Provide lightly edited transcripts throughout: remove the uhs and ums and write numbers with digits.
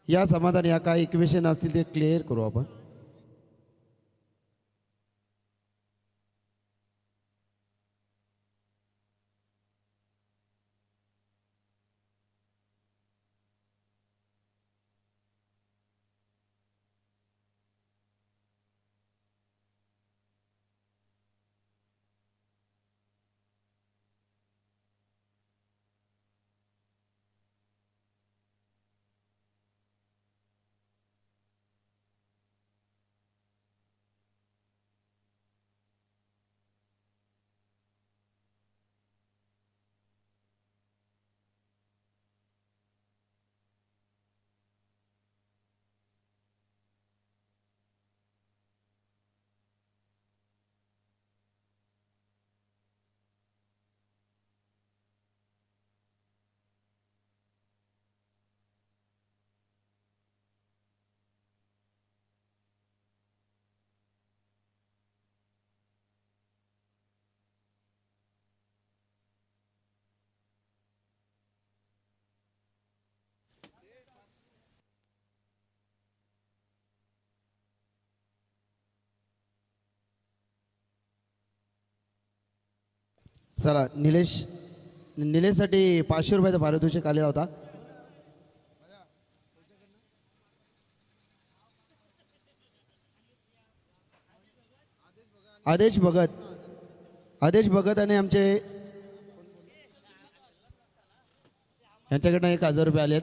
या समाधान या काही इक्वेशन असतील ते क्लिअर करू आपण. चला निलेशसाठी 500 रुपयाचा पारितोषिक आलेला होता. आदेश भगत आणि आमचे यांच्याकडनं 1000 रुपये आलेत.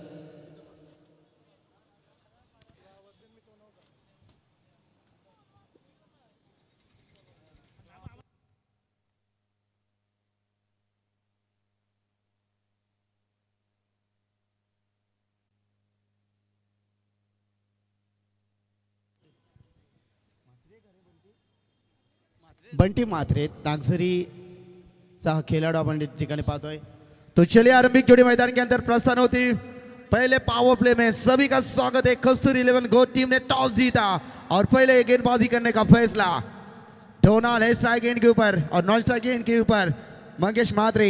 बंटी मात्रे नागझरीचा हा खेळाडू आपण ठिकाणी पाहतोय. तो चलिए आरंभिक जोड़ी मैदान के अंदर प्रस्थान होती. पहले पावर प्ले में सभी का स्वागत है. कस्तूरी 11 गोट टीम ने टॉस जीता और पहले गेंदबाजी करने का फैसला. डोनाल्ड है स्ट्राइक एंड के ऊपर और नॉन स्ट्राइक एंड के ऊपर मंगेश मात्रे.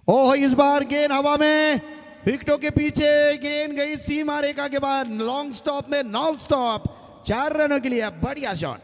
ओह इस बार गेंद हवा में विकेटों के पीछे गेंद गई सीमा रेखा के बाद लॉन्ग स्टॉप में नॉन स्टॉप 4 रनों के लिए बढ़िया शॉट.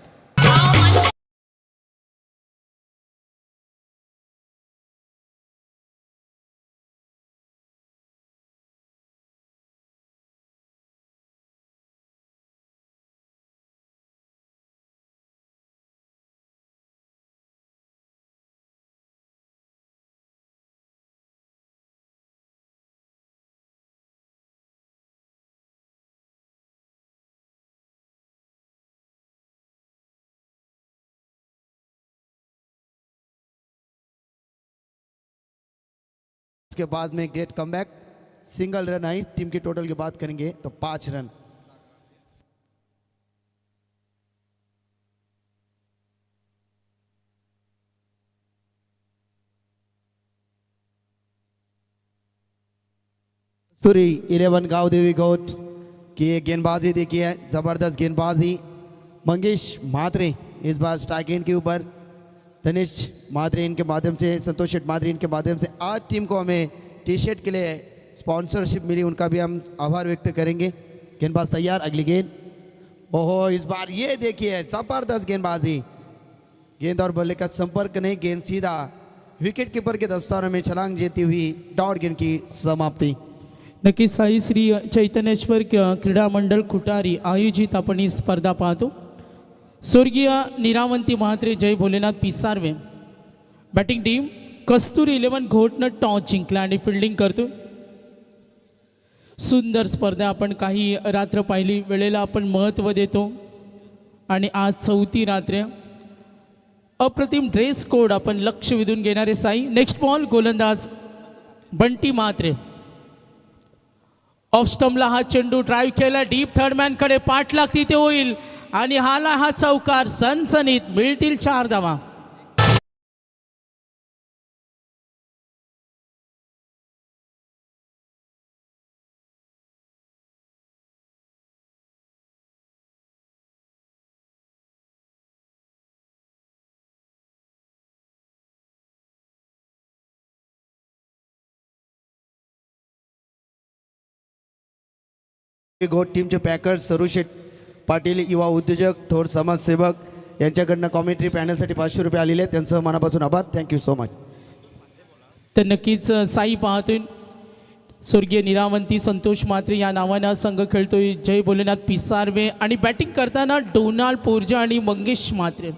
उसके बाद में great comeback single run I. Team की टोटल की बात करेंगे तो 5 रन. कस्तूरी 11 गावदेवी गोट की गेंदबाजी देखिए, जबरदस्त गेंदबाजी. मंगेश मात्रे इस बार स्ट्राइक एंड के ऊपर. तनिष मात्रे इनके माध्यम से, संतोष मात्रे इनके माध्यम से आज टीम को हमें टी शर्ट के लिए स्पॉन्सरशिप मिली, उनका भी हम आभार व्यक्त करेंगे. गेंदबाज तैयार. अगली गेंद. ओहो इस बार ये देखिए जबरदस्त गेंदबाजी. गेंद और बल्ले का संपर्क नहीं, गेंद सीधा विकेट कीपर के दस्तानों में छलांग जेती हुई डॉट गेंद की समाप्ति. नक्कीच साई श्री चैतन्येश्वर क्रीडा मंडळ खुटारी आयोजित आपण ही स्पर्धा पाहतो. स्वर्गीय निरावंती म्हात्रे, जय भोलेनाथ पिसारवे. बॅटिंग टीम कस्तुरी 11 घोटनं टॉस जिंकला आणि फिल्डिंग करतो. सुंदर स्पर्धा आपण काही रात्र पाहिली, वेळेला आपण महत्त्व देतो आणि आज 4थी रात्र. अप्रतिम ड्रेस कोड आपण लक्ष वेधून घेणारे साई. नेक्स्ट बॉल गोलंदाज बंटी म्हात्रे. ऑफ स्टंपला हा चेंडू ड्राईव्ह केला, डीप थर्ड मॅन कडे पाठलाग तिथे होईल आणि हा चौकार. सनसनीत मिळतील 4 धावा. घोट टीमचे पॅकर्स सरुशेठ पाटील युवा उद्योजक थोर समाजसेवक यांच्याकडनं कॉमेंट्री पॅनलसाठी 500 रुपये आलेले आहेत. त्यांचं मनापासून आभार. Thank you so much. तर नक्कीच साई पाहतोय स्वर्गीय निरावंती संतोष म्हात्रे या नावानं संघ खेळतोय. जय भोलेनाथ पिसारवे आणि बॅटिंग करताना डोनाल्ड पोर्जे आणि Mangesh Mhatre.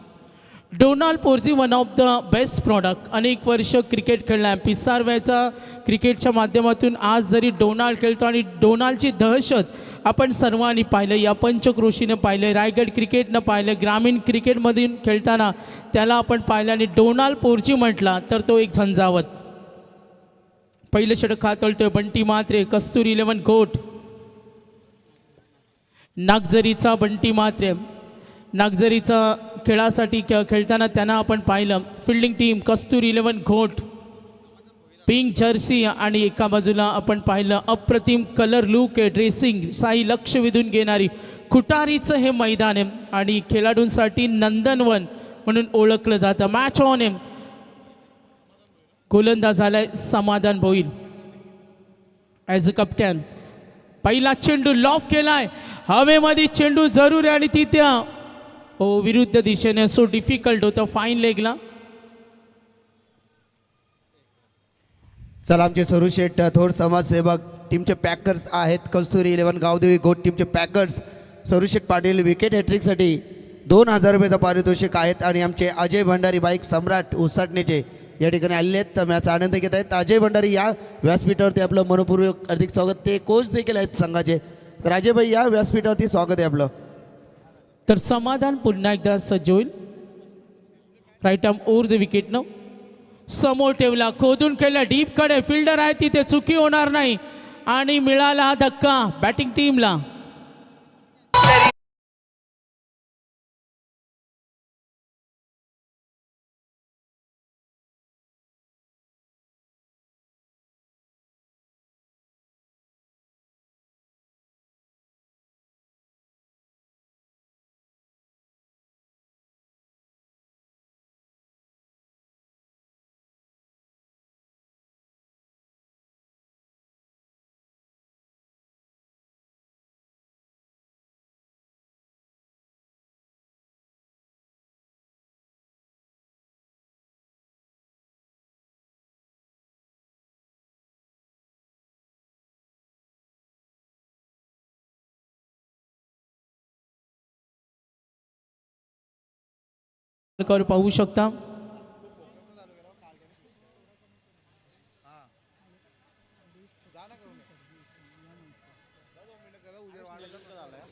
Donald Porje one of the best product, अनेक वर्ष क्रिकेट खेळला. पिसारव्याचा क्रिकेटच्या माध्यमातून आज जरी डोनाल्ड खेळतो आणि डोनाल्डची दहशत आपण सर्वांनी पाहिलं, या पंचक्रोशीनं पाहिलं, रायगड क्रिकेटनं पाहिलं, ग्रामीण क्रिकेटमधून खेळताना त्याला आपण पाहिलं. आणि डोनाल्ड पोर्जे म्हटला तर तो एक झंझावत. पहिलं षटक हातळतोय बंटी म्हात्रे. कस्तुरी 11 घोट नागझरीचा बंटी म्हात्रे. नागझरीचा खेळासाठी खेळताना त्यांना आपण पाहिलं. फिल्डिंग टीम कस्तुरी 11 घोट पिंक जर्सी आणि एका बाजूला आपण पाहिलं अप्रतिम कलर लुक आहे, ड्रेसिंग साई लक्ष वेधून घेणारी खुटारीचं हे मैदान आहे आणि खेळाडूंसाठी नंदनवन म्हणून ओळखलं जातं. मॅच ऑन आहे. गोलंदाज झालाय समाधान भोईर ॲज अ कप्टन. पहिला चेंडू लॉफ केलाय, हवेमध्ये चेंडू जरूर आहे आणि ती त्या विरुद्ध दिशेने सो डिफिकल्ट होतं फाईन लेगला. चला आमचे सरुशेठ थोर समाजसेवक टीमचे पॅकर्स आहेत. कस्तुरी 11 गावदेवी घोट टीमचे पॅकर्स सरुशेठ पाटील विकेट हॅट्रिकसाठी 2000 रुपयाचं पारितोषिक आहेत. आणि आमचे अजय भंडारी बाईक सम्राट उसाटणेचे या ठिकाणी आलेले आहेत. तर मॅच आनंद घेत आहेत. अजय भंडारी या व्यासपीठावरती आपलं मनपूर्वक हार्दिक स्वागत. ते कोच देखील आहेत संघाचे. तर अजय भाई या व्यासपीठावरती स्वागत आहे आपलं. तर समाधान पुन्हा एकदा सज्ज होईल. राईट आर्म ओव्हर द विकेटनं समोर ठेवला, खोदून खेळला, डीप कडे फिल्डर आहे तिथे, चुकी होणार नाही आणि मिळाला हा धक्का बॅटिंग टीमला. पाहू शकता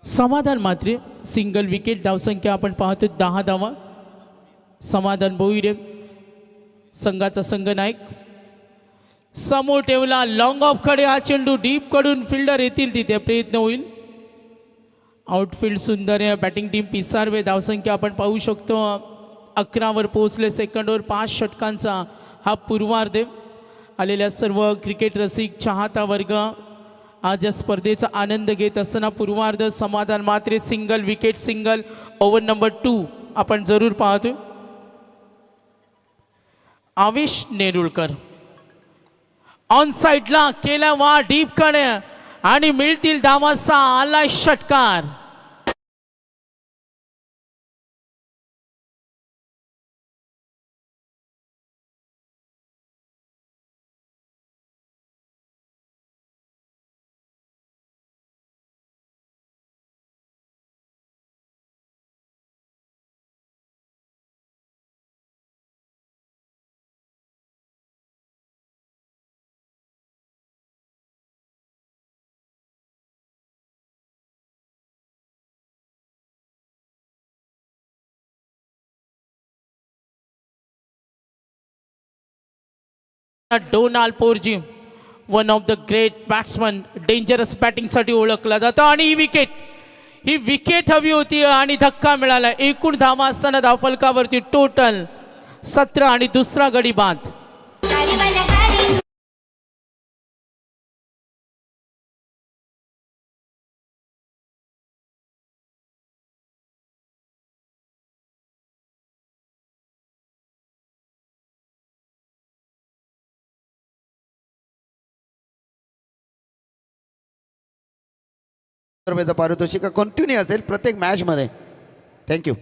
समाधान मात्रे सिंगल विकेट. धावसंख्या आपण पाहतो 10 धावा. समाधान भोईरे संघाचा संघनायक. समोर ठेवला, लॉंग ऑफ कडे हा चेंडू, डीप कडून फिल्डर येतील तिथे प्रयत्न होईल. आउटफील्ड सुंदर आहे बॅटिंग टीम पिसारवे. धावसंख्या आपण पाहू शकतो 11वर पोहोचले. सेकंडवर 5 षटकांचा हा पूर्वार्ध. आलेल्या सर्व क्रिकेट रसिक चाहता वर्ग आज या स्पर्धेचा आनंद घेत असताना पूर्वार्ध Samadhan Mhatre single wicket, single over number 2 आपण जरूर पाहतोय. आवेश नेरुळकर ऑन साईडला केला वा डीप कडे आणि मिळतील धावाचा आलाय षटकार. Donald Porje one of the great batsman, dangerous बॅटिंगसाठी ओळखला जातो. आणि ही विकेट हवी होती आणि धक्का मिळाला. एकूण धावा असताना धावफलकावरती टोटल 17 आणि दुसरा गडी बाद. रुपयाचं पारितोषिक कंटिन्यू असेल प्रत्येक मॅचमध्ये. थँक्यू.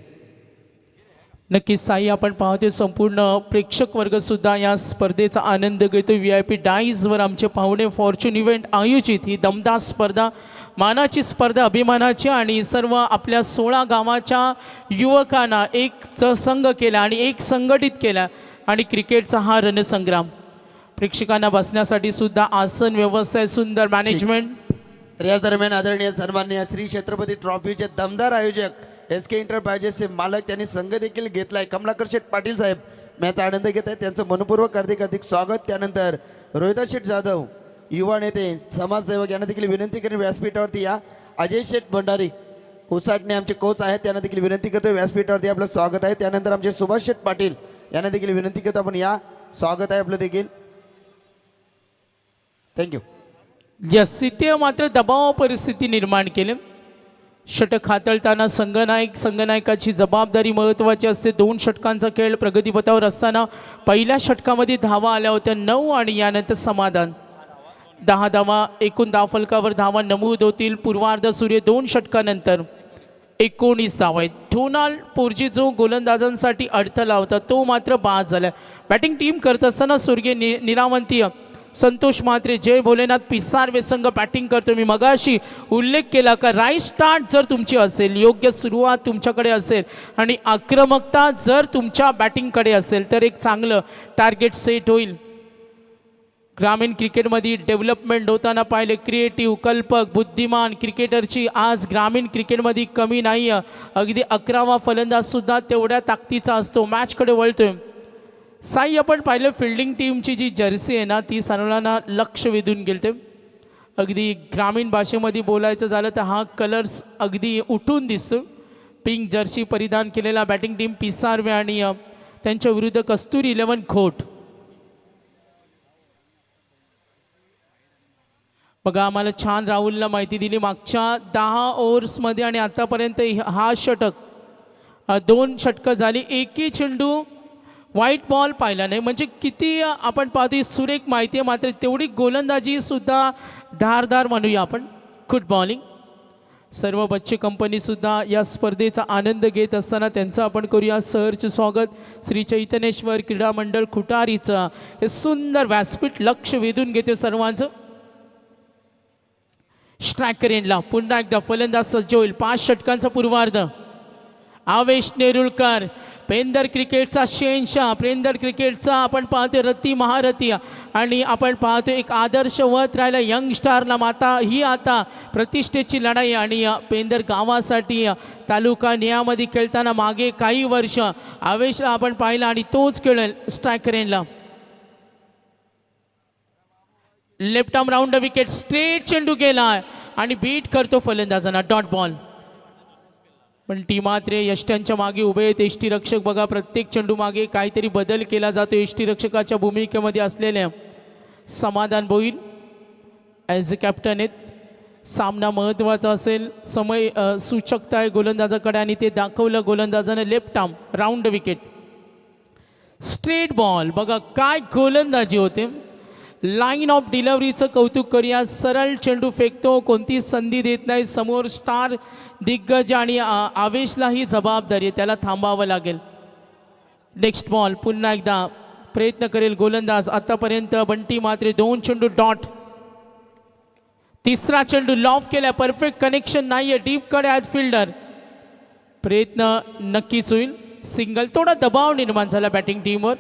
नक्कीच साई, आपण पाहतोय संपूर्ण प्रेक्षक वर्ग सुद्धा या स्पर्धेचा आनंद घेतो. VIP डाईजवर आमचे पाहुणे फॉर्च्यून इव्हेंट आयोजित ही दमदार स्पर्धा, मानाची स्पर्धा, अभिमानाची, आणि सर्व आपल्या 16 गावाच्या युवकांना एक संघ केला आणि एक संघटित केला आणि क्रिकेटचा हा रणसंग्राम. प्रेक्षकांना बसण्यासाठी सुद्धा आसन व्यवस्था आहे, सुंदर मॅनेजमेंट. तर याच दरम्यान आदरणीय सन्माननीय श्री छत्रपती ट्रॉफीचे दमदार आयोजक SK एंटरप्राइजेसचे मालक त्यांनी संघ देखील घेतलाय, कमलाकर शेठ पाटील साहेब मॅच आनंद घेत आहेत. त्यांचं मनपूर्वक हार्दिक स्वागत. त्यानंतर रोहिता शेठ जाधव युवा नेते समाजसेवक यांना देखील विनंती करेन व्यासपीठावरती या. अजय शेठ भंडारी उसाटणे आमचे कोच आहेत, त्यांना देखील विनंती करतो व्यासपीठावरती आपलं स्वागत आहे. त्यानंतर आमचे सुभाष शेठ पाटील यांना देखील विनंती करतो आपण या, स्वागत आहे आपलं देखील. थँक्यू. यस, तिथे मात्र दबाव परिस्थिती निर्माण केली. षटक हाताळताना संघनायकाची जबाबदारी महत्त्वाची असते. 2 षटकांचा खेळ प्रगतीपथावर असताना पहिल्या षटकामध्ये धावा आल्या होत्या 9 आणि यानंतर समाधान 10 धावा. एकूण धावफलकावर धावा नमूद होतील. पूर्वार्ध सूर्य 2 षटकानंतर 19 धावा आहेत. डोनाल्ड पोर्जी जो गोलंदाजांसाठी अडथळा होता तो मात्र बाद झाला. बॅटिंग टीम करत असताना स्वर्गीय निरावंतीय संतोष म्हात्रे, जय भोलेनाथ पिसारवे संघ बॅटिंग करतो. मी मगाशी उल्लेख केला का राईट स्टार्ट जर तुमची असेल, योग्य सुरुवात तुमच्याकडे असेल आणि आक्रमकता जर तुमच्या बॅटिंगकडे असेल तर एक चांगलं टार्गेट सेट होईल. ग्रामीण क्रिकेटमध्ये डेव्हलपमेंट होताना पाहिले. क्रिएटिव्ह, कल्पक, बुद्धिमान क्रिकेटरची आज ग्रामीण क्रिकेटमध्ये कमी नाही आहे. अगदी 11वा फलंदाजसुद्धा तेवढ्या ताकदीचा असतो. मॅचकडे वळतोय. साई, आपण पाहिलं फिल्डिंग टीमची जी जर्सी आहे ना ती सर्वांना लक्ष वेधून गेलते. अगदी ग्रामीण भाषेमध्ये बोलायचं झालं तर हा कलर्स अगदी उठून दिसतो. पिंक जर्सी परिधान केलेला बॅटिंग टीम पिसारवे आणि त्यांच्या विरुद्ध कस्तुरी 11 खोट. बघा, आम्हाला छान राहुलला माहिती दिली मागच्या 10 ओव्हर्समध्ये आणि आतापर्यंत हा षटक 2 षटकं झाली, एकही चेंडू व्हाईट बॉल पाहिला नाही. म्हणजे किती आपण पाहतो सुरेख माहिती आहे, मात्र तेवढी गोलंदाजी सुद्धा धारदार म्हणूया आपण. Good bowling. सर्व बच्चे कंपनीसुद्धा या स्पर्धेचा आनंद घेत असताना त्यांचं आपण करूया सहर्ष स्वागत. श्री चैतन्येश्वर क्रीडा मंडळ खुटारीचं हे सुंदर व्यासपीठ लक्ष वेधून घेते सर्वांचं. स्ट्रायकर एंडला पुन्हा एकदा फलंदाज सज्ज होईल. 5 षटकांचा पूर्वार्ध. आवेश नेरुळकर, पेंदर क्रिकेटचा शहेनशाह, पेंदर क्रिकेटचा आपण पाहतो रती महारथी आणि आपण पाहतो एक आदर्शवत राहिला यंग स्टारला. माता ही आता प्रतिष्ठेची लढाई आणि पेंदर गावासाठी तालुका नियामध्ये खेळताना मागे काही वर्ष आवेशला आपण पाहिला आणि तोच खेळेल. स्ट्रायकर एंडला left arm round wicket, straight चेंडू गेला आणि बीट करतो फलंदाजांना. Dot ball. पण टी मात्रे यष्ट्यांच्या मागे उभे आहेत. यष्टीरक्षक बघा, प्रत्येक चेंडू मागे काहीतरी बदल केला जातो. यष्टीरक्षकाच्या भूमिकेमध्ये असलेल्या समाधान भोईर ॲज अ कॅप्टन आहेत. सामना महत्त्वाचा असेल. समय सूचकता आहे गोलंदाजाकडे आणि ते दाखवलं गोलंदाजाने. Left arm round wicket, straight ball. बघा काय गोलंदाजी होते. लाईन ऑफ डिलिव्हरीचं कौतुक करूया. सरळ चेंडू फेकतो, कोणती संधी देत नाही. समोर स्टार दिग्गज आणि आवेशलाही जबाबदारी आहे, त्याला थांबावं लागेल. Next ball. पुन्हा एकदा प्रयत्न करेल गोलंदाज. आतापर्यंत बंटी मात्रे 2 चेंडू डॉट. तिसरा चेंडू लॉफ केला, परफेक्ट कनेक्शन नाही आहे. डीपकडे आहेत फिल्डर. प्रयत्न नक्कीच होईल. सिंगल. थोडा दबाव निर्माण झाला बॅटिंग टीमवर.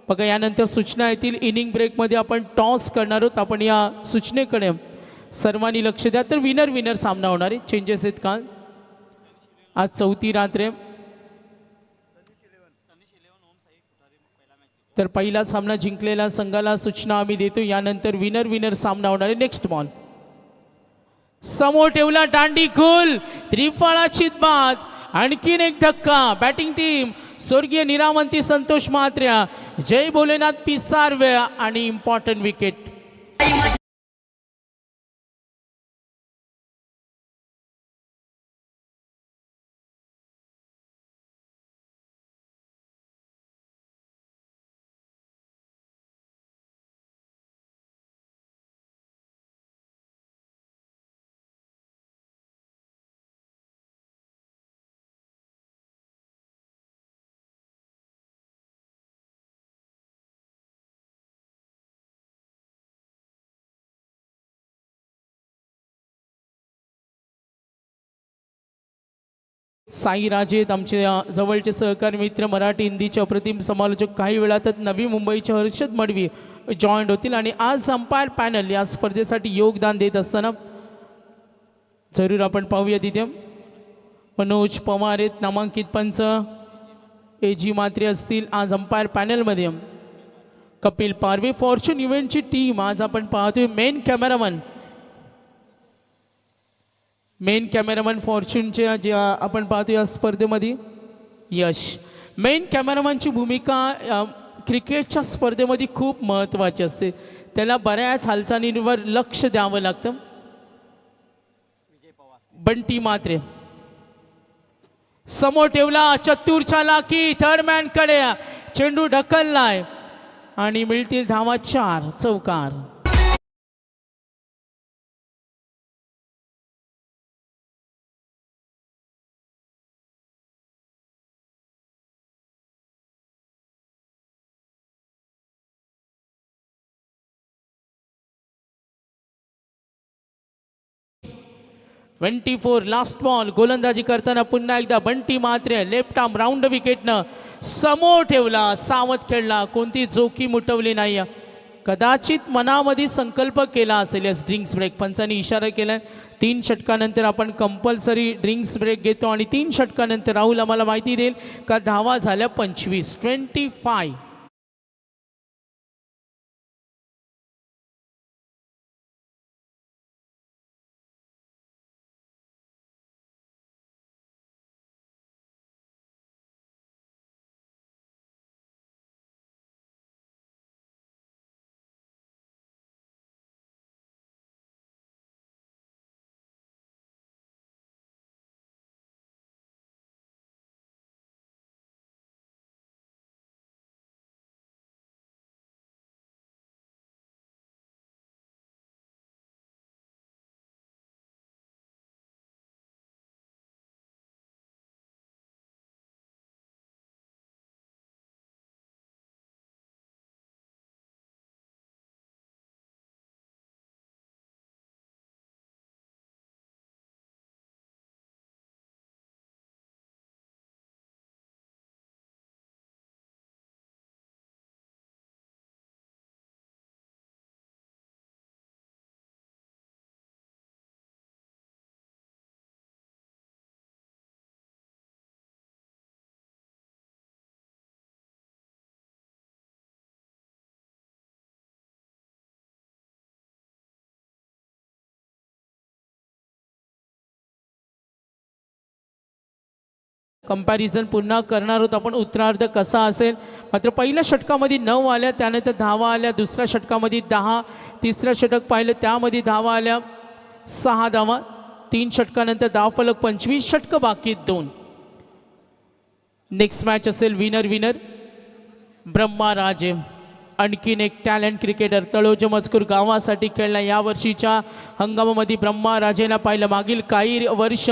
बघा, यानंतर सूचना येतील. इनिंग ब्रेकमध्ये आपण टॉस करणार आहोत. आपण या सूचनेकडे सर्वांनी लक्ष द्या. तर विनर सामना होणार आहे. चेंजेस आहेत का? आज 4थी रात्र आहे. तर पहिला सामना जिंकलेला संघाला सूचना आम्ही देतो. यानंतर विनर सामना होणार आहे. Next ball. समोर ठेवला, दांडी खोल, त्रिफळाची बाद. आणखीन एक धक्का. बॅटिंग टीम स्वर्गीय निरावंती संतोष म्हात्रे, जय भोलेनाथ पिसारवे आणि इम्पॉर्टंट विकेट. साई राजे आहेत आमचे जवळचे सहकारी मित्र, मराठी हिंदीचे अप्रतिम समालोचक. काही वेळातच नवी मुंबईचे हर्षद मडवी जॉईंट होतील आणि आज अंपायर पॅनल या स्पर्धेसाठी योगदान देत असताना जरूर आपण पाहूया. तिथे मनोज पवार आहेत नामांकित पंच, AG म्हात्रे असतील आज अंपायर पॅनलमध्ये. कपिल पारवे फॉर्च्यून इव्हेंटची टीम आज आपण पाहतोय. मेन कॅमेरामन फॉर्च्यूनचे जे आपण पाहतो या स्पर्धेमध्ये यश. मेन कॅमेरामनची भूमिका क्रिकेटच्या स्पर्धेमध्ये खूप महत्त्वाची असते. त्याला बऱ्याच हालचालींवर लक्ष द्यावं लागतं. बंटी म्हात्रे समोर ठेवला, चतुरच्या लाकी थर्ड मॅन कडे चेंडू ढकललाय आणि मिळतील धावा 4. चौकार. Last ball. गोलंदाजी करताना पुन्हा एकदा Bunty Mhatre left arm round विकेटनं समोर ठेवला, सावध खेळला, कोणती जोखीम उठवली नाही. कदाचित मनामध्ये संकल्प केला असेल यस ड्रिंक्स ब्रेक. पंचांनी इशारा केला 3 षटकानंतर आपण कंपल्सरी ड्रिंक्स ब्रेक घेतो आणि 3 षटकानंतर राहुल आम्हाला माहिती देईल का धावा झाल्या 25. कंपॅरिझन पुन्हा करणार आहोत आपण उत्तरार्ध कसा असेल. मात्र पहिल्या षटकामध्ये 9 आल्या, त्यानंतर धावा आल्या. दुसऱ्या षटकामध्ये 10, तिसरं षटक पाहिलं त्यामध्ये धावा आल्या 6 धावा. 3 षटकानंतर धावफलक 25, षटक बाकी 2. नेक्स्ट मॅच असेल विनर ब्रह्मा राजे. आणखीन एक टॅलेंट क्रिकेटर तळोजा मजकूर गावासाठी खेळला. यावर्षीच्या हंगामामध्ये ब्रह्मा राजेला पाहिलं. मागील काही वर्ष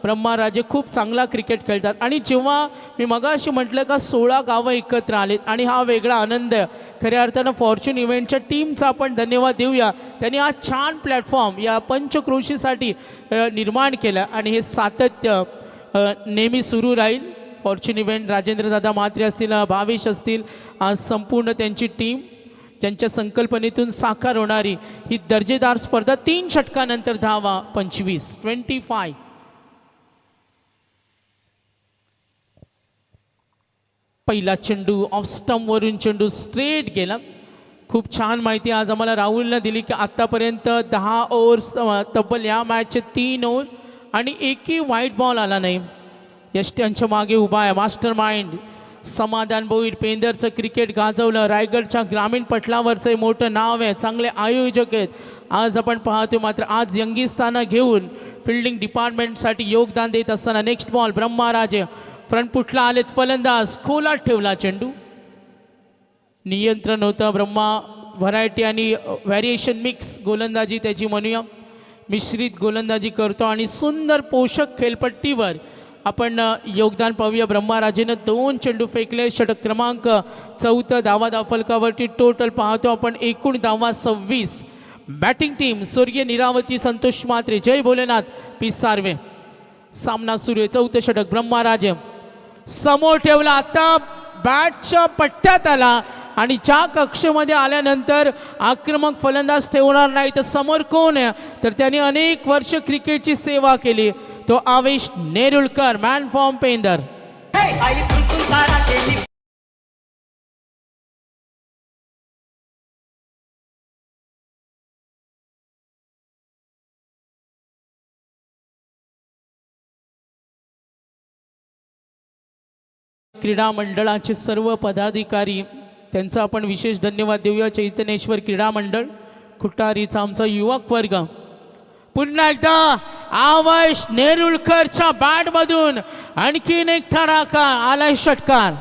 ब्रह्मा राजे खूप चांगला क्रिकेट खेळतात आणि जेव्हा मी मगाशी म्हटलं का 16 गावं एकत्र आलेत आणि हा वेगळा आनंद खऱ्या अर्थानं फॉर्च्यून इव्हेंटच्या टीमचा आपण धन्यवाद देऊया. त्यांनी हा छान प्लॅटफॉर्म या पंचक्रोशीसाठी निर्माण केला आणि हे सातत्य नेहमी सुरू राहील. फॉर्च्यून इव्हेंट राजेंद्रदादा म्हात्रे असतील, भावेश असतील, आज संपूर्ण त्यांची टीम ज्यांच्या संकल्पनेतून साकार होणारी ही दर्जेदार स्पर्धा. 3 षटकानंतर धावा 25. पहिला चेंडू ऑफ स्टंपवरून चेंडू स्ट्रेट गेला. खूप छान माहिती आज आम्हाला राहुलनं दिली की आत्तापर्यंत 10 ओव्हर्स तब्बल या मॅचचे 3 ओव्हर आणि एकही व्हाईट बॉल आला नाही. यष्ट्यांच्या मागे उभा आहे मास्टर माइंड समाधान भोईर. पेंदरचं क्रिकेट गाजवलं. रायगडच्या ग्रामीण पटलावरचं मोठं नाव आहे. चांगले आयोजक आहेत आज आपण पाहतो. मात्र आज यंगिस्ताना घेऊन फिल्डिंग डिपार्टमेंटसाठी योगदान देत असताना नेक्स्ट बॉल ब्रह्मा राजे फ्रंट फुटला आलेत फलंदाज. खोलात ठेवला चेंडू. नियंत्रण होतं. ब्रह्मा व्हरायटी आणि व्हॅरिएशन मिक्स गोलंदाजी त्याची म्हणूया. मिश्रित गोलंदाजी करतो आणि सुंदर पोषक खेळपट्टीवर आपण योगदान पाहूया. ब्रह्मा राजेनं 2 चेंडू फेकले. षटक क्रमांक 4. धावा फलकावरती टोटल पाहतो आपण एकूण धावा 26. बॅटिंग टीम स्वर्गीय निरावती संतोष म्हात्रे, जय भोलेनाथ, पी सार्वे. सामना सुरू आहे. चौथं षटक ब्रह्मराज समोर ठेवला, आता बॅटच्या पट्ट्यात आला आणि ज्या कक्षेमध्ये आल्यानंतर आक्रमक फलंदाज ठेवणार नाही तर समोर कोण आहे तर त्याने अनेक वर्ष क्रिकेटची सेवा केली, तो आवेश नेरुळकर, मॅन फ्रॉम पेंदर. क्रीडा मंडळाचे सर्व पदाधिकारी त्यांचा आपण विशेष धन्यवाद देऊया. चैतन्येश्वर क्रीडा मंडळ खुटारीचा आमचा युवक वर्ग. पुन्हा एकदा आवेश नेरुळकरच्या बॅटमधून आणखीन एक धडाका आलाय षटकार.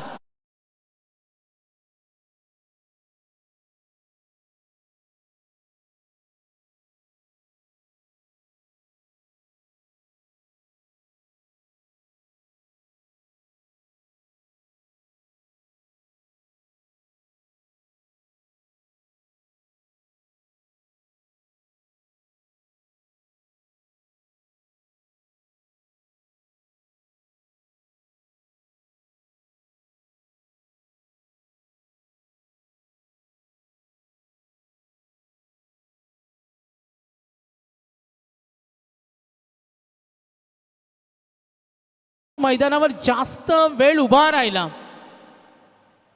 मैदानावर जास्त वेळ उभा राहिला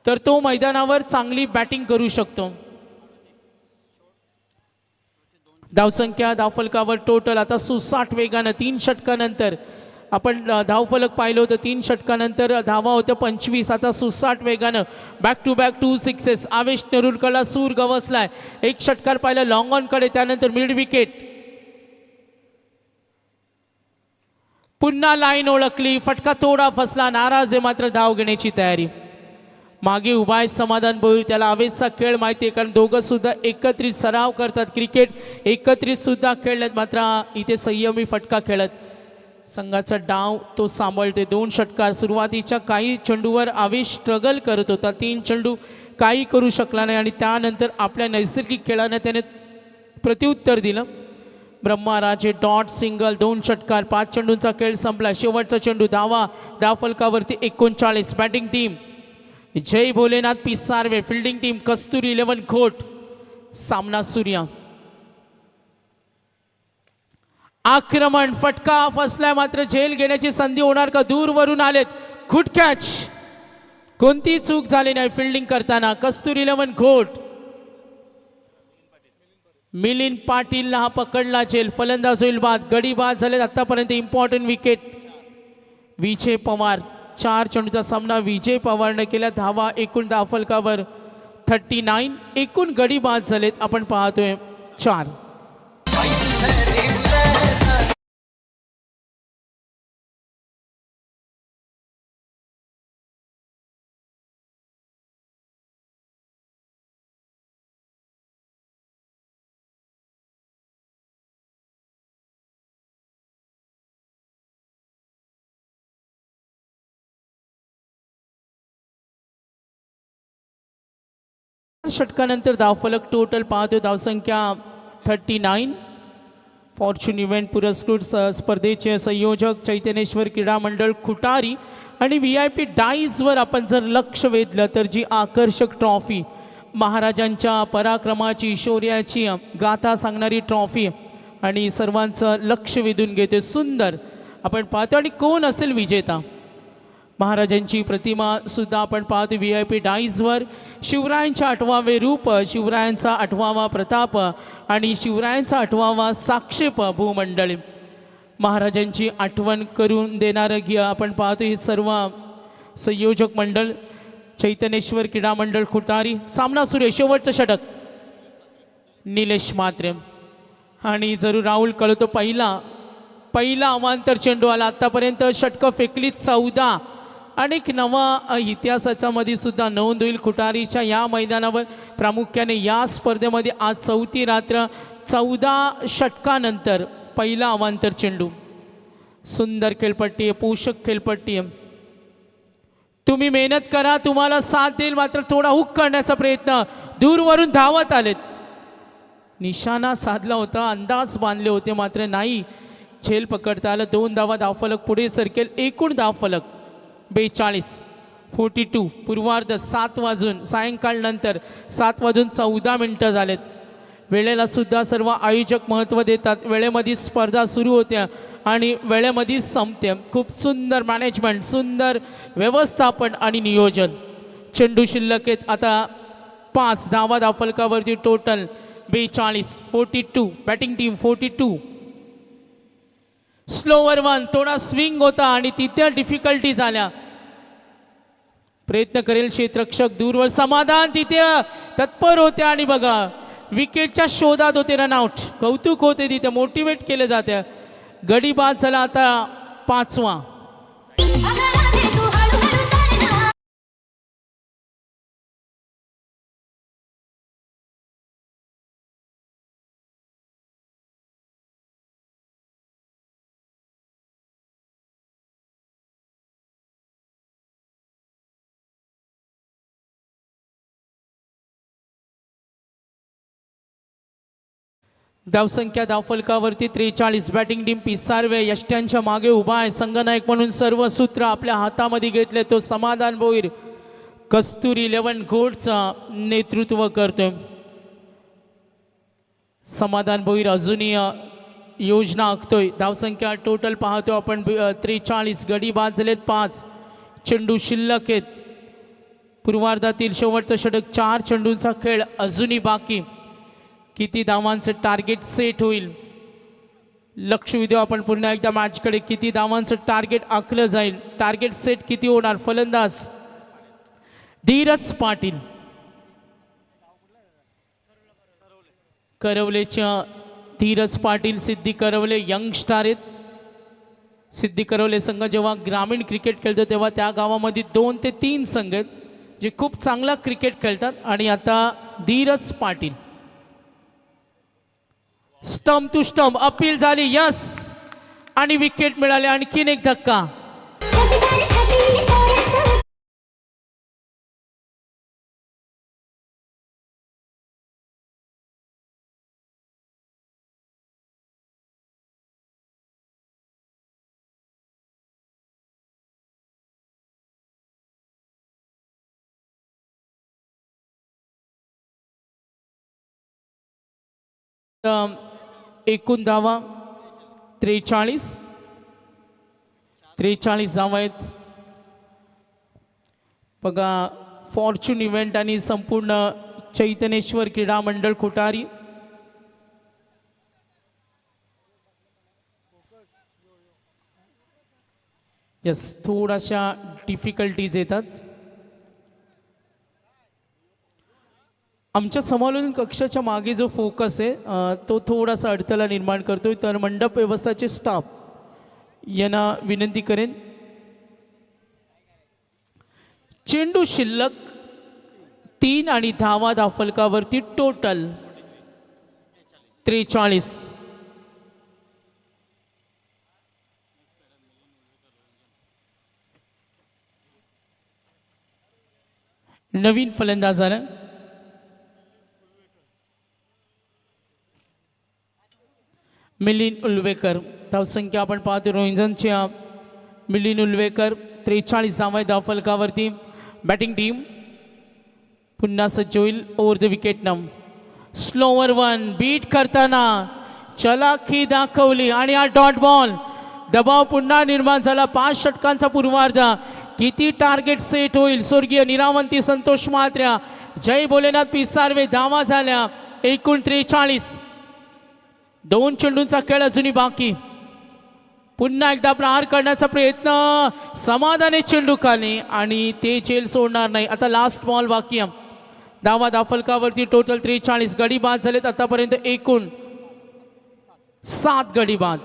तर तो मैदानावर चांगली बॅटिंग करू शकतो. धावसंख्या धावफलकावर टोटल आता 67 वेगानं 3 षटकानंतर आपण धावफलक पाहिलं होतं. 3 षटकानंतर धावा होत्या 25, आता 67 वेगानं बॅक टू बॅक 2 सिक्सेस. आवेश नेरुळकरला सूर गवसलाय. एक षटकार पाहिलं लॉंग ऑन कडे, त्यानंतर मिड विकेट. पुन्हा लाईन ओळखली, फटका थोडा फसला, नाराज आहे मात्र धाव घेण्याची तयारी. मागे उभा आहे समाधान भोईर, त्याला आवेशचा खेळ माहिती आहे कारण दोघं सुद्धा एकत्रित सराव करतात, क्रिकेट एकत्रित सुद्धा खेळलेत. मात्र इथे संयमी फटका खेळत संघाचा डाव तो सांभाळते. 2 षटकार. सुरुवातीच्या काही चेंडूवर आवेश स्ट्रगल करत होता, 3 चेंडू काही करू शकला नाही आणि त्यानंतर आपल्या नैसर्गिक खेळाने त्याने प्रत्युत्तर दिलं. ब्रह्मराजे डॉट सिंगल, 2 षटकार, 5 चेंडूंचा खेळ संपला. शेवटचा चेंडू धावा, धावफलकावरती 39. बॅटिंग टीम जय भोलेनाथ पिसारवे, फिल्डिंग टीम कस्तुरी 11 खोट. सामना सूर्या. आक्रमण, फटका फसलाय मात्र झेल घेण्याची संधी होणार का? दूरवरून आलेत, गुड कॅच, कोणती चूक झाली नाही फिल्डिंग करताना. कस्तुरी 11 खोट. मिलिंद पाटीलला हा पकडला झेल, फलंदाज होईल बाद. गडी बाद झाले आतापर्यंत. Important wicket Vijay Pawar. 4 चेंडूचा सामना विजय पवारने केला. धावा एकूण धावफलकावर 39. एकूण गडी बाद झालेत आपण पाहतोय 4. षटकानंतर धावफलक टोटल पाहतो. धावसंख्या 39. फॉर्च्यून इव्हेंट पुरस्कृत स्पर्धेचे संयोजक चैतन्येश्वर क्रीडा मंडळ खुटारी आणि VIP डाईजवर आपण जर लक्ष वेधलं तर जी आकर्षक ट्रॉफी, महाराजांच्या पराक्रमाची, शौर्याची गाथा सांगणारी ट्रॉफी आणि सर्वांचं लक्ष वेधून घेते. सुंदर आपण पाहतो. आणि कोण असेल विजेता? महाराजांची प्रतिमा सुद्धा आपण पाहतो VIP डाईजवर. शिवरायांच्या 8वावे रूप, शिवरायांचा 8वावा प्रताप आणि शिवरायांचा 8वावा साक्षेप भूमंडळी. महाराजांची आठवण करून देणारं आपण पाहतो हे सर्व संयोजक मंडळ चैतन्येश्वर क्रीडा मंडळ खुटारी. सामना सुरू आहे. शेवटचं षटक निलेश म्हात्रे आणि जरूर राहुल कळतो पहिला अवांतर चेंडू आला. आतापर्यंत षटकं फेकली 14. अनेक नवा इतिहासाच्या मध्ये सुद्धा नोंद होईल खुटारीच्या या मैदानावर. प्रामुख्याने या स्पर्धेमध्ये आज 4थी रात्र 14 षटकानंतर पहिला अवांतर चेंडू. सुंदर खेळपट्टी आहे, पोषक खेळपट्टी आहे. तुम्ही मेहनत करा, तुम्हाला साथ देईल. मात्र थोडा हुक करण्याचा प्रयत्न, दूरवरून धावत आलेत. निशाणा साधला होता, अंदाज बांधले होते मात्र नाही. झेल पकडता आलं. 2 धावा धावफलक पुढे सरकेल. एकूण धावफलक 42. 42. पूर्वार्ध 7 वाजून सायंकाळ नंतर 7 वाजून 14 मिनिटं झालेत. वेळेला सुद्धा सर्व आयोजक महत्त्व देतात. वेळेमध्ये स्पर्धा सुरू होत्या आणि वेळेमध्ये संपते. खूप सुंदर मॅनेजमेंट, सुंदर व्यवस्थापन आणि नियोजन. चेंडू शिल्लक आहेत आता 5 धावा धावफलकावरती total 42. 42. Batting team 42. Slower one, थोडा स्विंग होता आणि तिथे डिफिकल्टी झाल्या. प्रयत्न करेल क्षेत्ररक्षक दूरवर. समाधान तिथे तत्पर होते आणि बघा विकेटच्या शोधात होते. रनआउट. कौतुक होते तिथे, मोटिवेट केले जाते. गडी बाद झाला आता 5वा. धावसंख्या धावफलकावरती 43. बॅटिंग टीम पिसारवे यष्ट्यांच्या मागे उभा आहे. संघनायक म्हणून सर्व सूत्र आपल्या हातामध्ये घेतले. तो समाधान भोईर कस्तुरी 11 गोल्डचा नेतृत्व करतोय. समाधान भोईर अजूनही योजना आखतोय. धावसंख्या टोटल पाहतो आपण 43. गडी बाद झालेत 5. चेंडू शिल्लक आहेत. पूर्वार्धातील शेवटचं षटक. 4 चेंडूंचा खेळ अजूनही बाकी. किती धावांचं टार्गेट सेट होईल लक्ष देऊ आपण पुन्हा एकदा मॅचकडे. किती धावांचं टार्गेट आखलं जाईल, टार्गेट सेट किती होणार. फलंदाज धीरज पाटील. करवलेच्या धीरज पाटील, सिद्धी करवले यंगस्टार आहेत. सिद्धी करवले संघ जेव्हा ग्रामीण क्रिकेट खेळतो तेव्हा त्या गावामध्ये 2 ते 3 संघ आहेत जे खूप चांगला क्रिकेट खेळतात. आणि आता Dheeraj Patil stump to stump appeal झाली. यस. आणि विकेट मिळाले. आणखीन एक धक्का. एकूण धावा 43. 43 धावा आहेत. बघा फॉर्च्यून इव्हेंट आणि संपूर्ण चैतनेश्वर क्रीडा मंडळ खुटारी यस थोड्याशा डिफिकल्टीज येतात. आमच्या समालोचन कक्षाच्या मागे जो फोकस आहे तो थोडासा अडथळा निर्माण करतोय. तर मंडप व्यवस्थाचे स्टाफ यांना विनंती करेन. चेंडू शिल्लक 3 आणि धावा धावफलकावरती टोटल 43. नवीन फलंदाज आला. मिलिंद उल्वेकर. धावसंख्या आपण पाहतो रोहिंजनच्या. मिलिंद उल्वेकर 43 धावा धावफलकावरती. बॅटिंग टीम पुन्हा सज्ज होईल. ओव्हर द विकेट नम. स्लोवर वन बीट करताना चलाखी दाखवली आणि हा डॉट बॉल. दबाव पुन्हा निर्माण झाला. 5 षटकांचा पूर्वार्ध. किती टार्गेट सेट होईल. स्वर्गीय निरावंती संतोष म्हात्र्या, जय भोलेनाथ पिसारवे. धावा झाल्या एकूण 43. 2 चेंडूंचा खेळ अजूनही बाकी. पुन्हा एकदा प्रहार करण्याचा प्रयत्न. समाधाने चेंडू खाली आणि ते झेल सोडणार नाही. आता लास्ट बॉल बाकी आहे. धावा धावफलकावरती टोटल 43. गडी बाद झालेत आतापर्यंत एकूण 7 गडी बाद.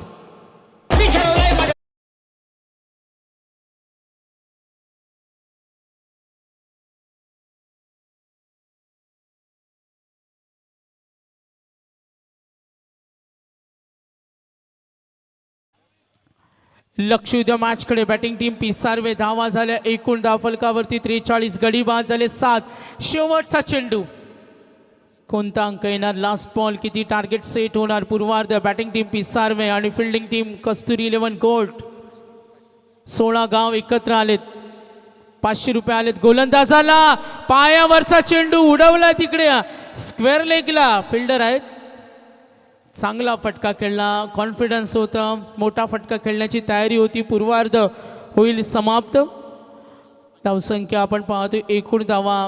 लक्ष द्या मॅचकडे. Batting team पिसारवे. धावा झाल्या एकूण धावफलकावरती 43. गडी बाद झाले 7. शेवटचा चेंडू. कोणता अंक येणार, लास्ट बॉल किती, टार्गेट सेट होणार, पूर्वार्ध. बॅटिंग टीम पिसारवे आणि फिल्डिंग टीम कस्तुरी 11 कोर्ट. 16 गाव एकत्र आलेत. 500 रुपये आलेत. गोलंदाजाला पायावरचा चेंडू उडवला तिकडे स्क्वेअर लेगला. फिल्डर आहेत. चांगला फटका खेळला. कॉन्फिडन्स होतं. मोठा फटका खेळण्याची तयारी होती. पूर्वार्ध होईल समाप्त. धावसंख्या आपण पाहतो. एकूण धावा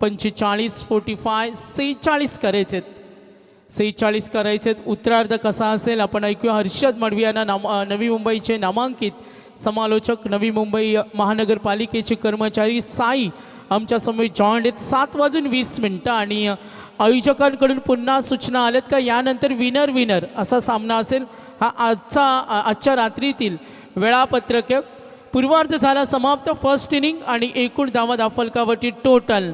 45, 45, 46 करायचेत. 46 करायचेत. उत्तरार्ध कसा असेल आपण ऐकूया. हर्षद मडवी यांना नवी मुंबईचे नामांकित समालोचक, नवी मुंबई महानगरपालिकेचे कर्मचारी साई आमच्या समोर जॉईंट आहेत. 7:20 आणि आयोजकांकडून पुन्हा सूचना आल्यात का यानंतर विनर असा सामना असेल. हा आजच्या रात्रीतील वेळापत्रक आहे. पूर्वार्ध झाला समाप्त. फर्स्ट इनिंग आणि एकूण धावा धावफलकावरती टोटल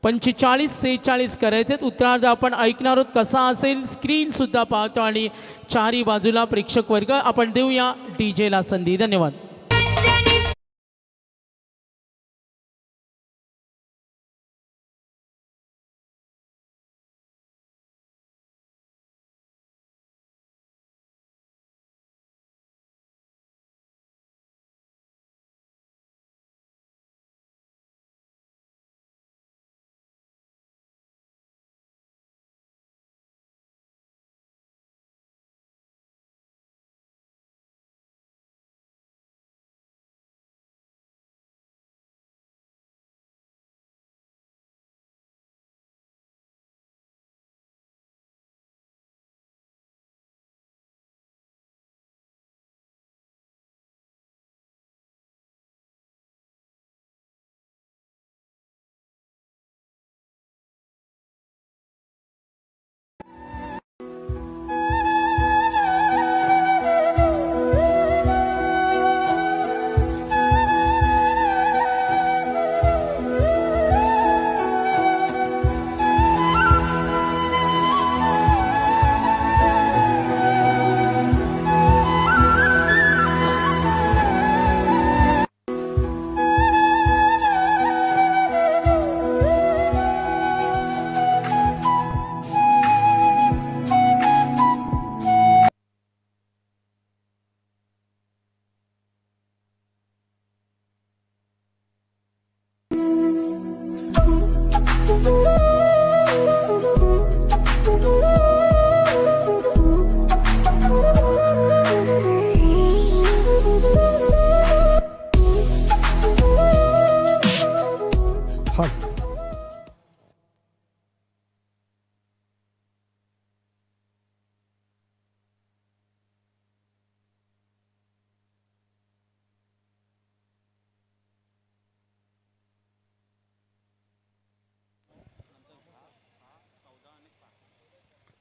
45, 46 करायचे. उत्तरार्ध आपण ऐकणार आहोत कसा असेल. स्क्रीन सुद्धा पाहतो आणि चारही बाजूला प्रेक्षक वर्ग. आपण देऊया डीजेला संधी. धन्यवाद.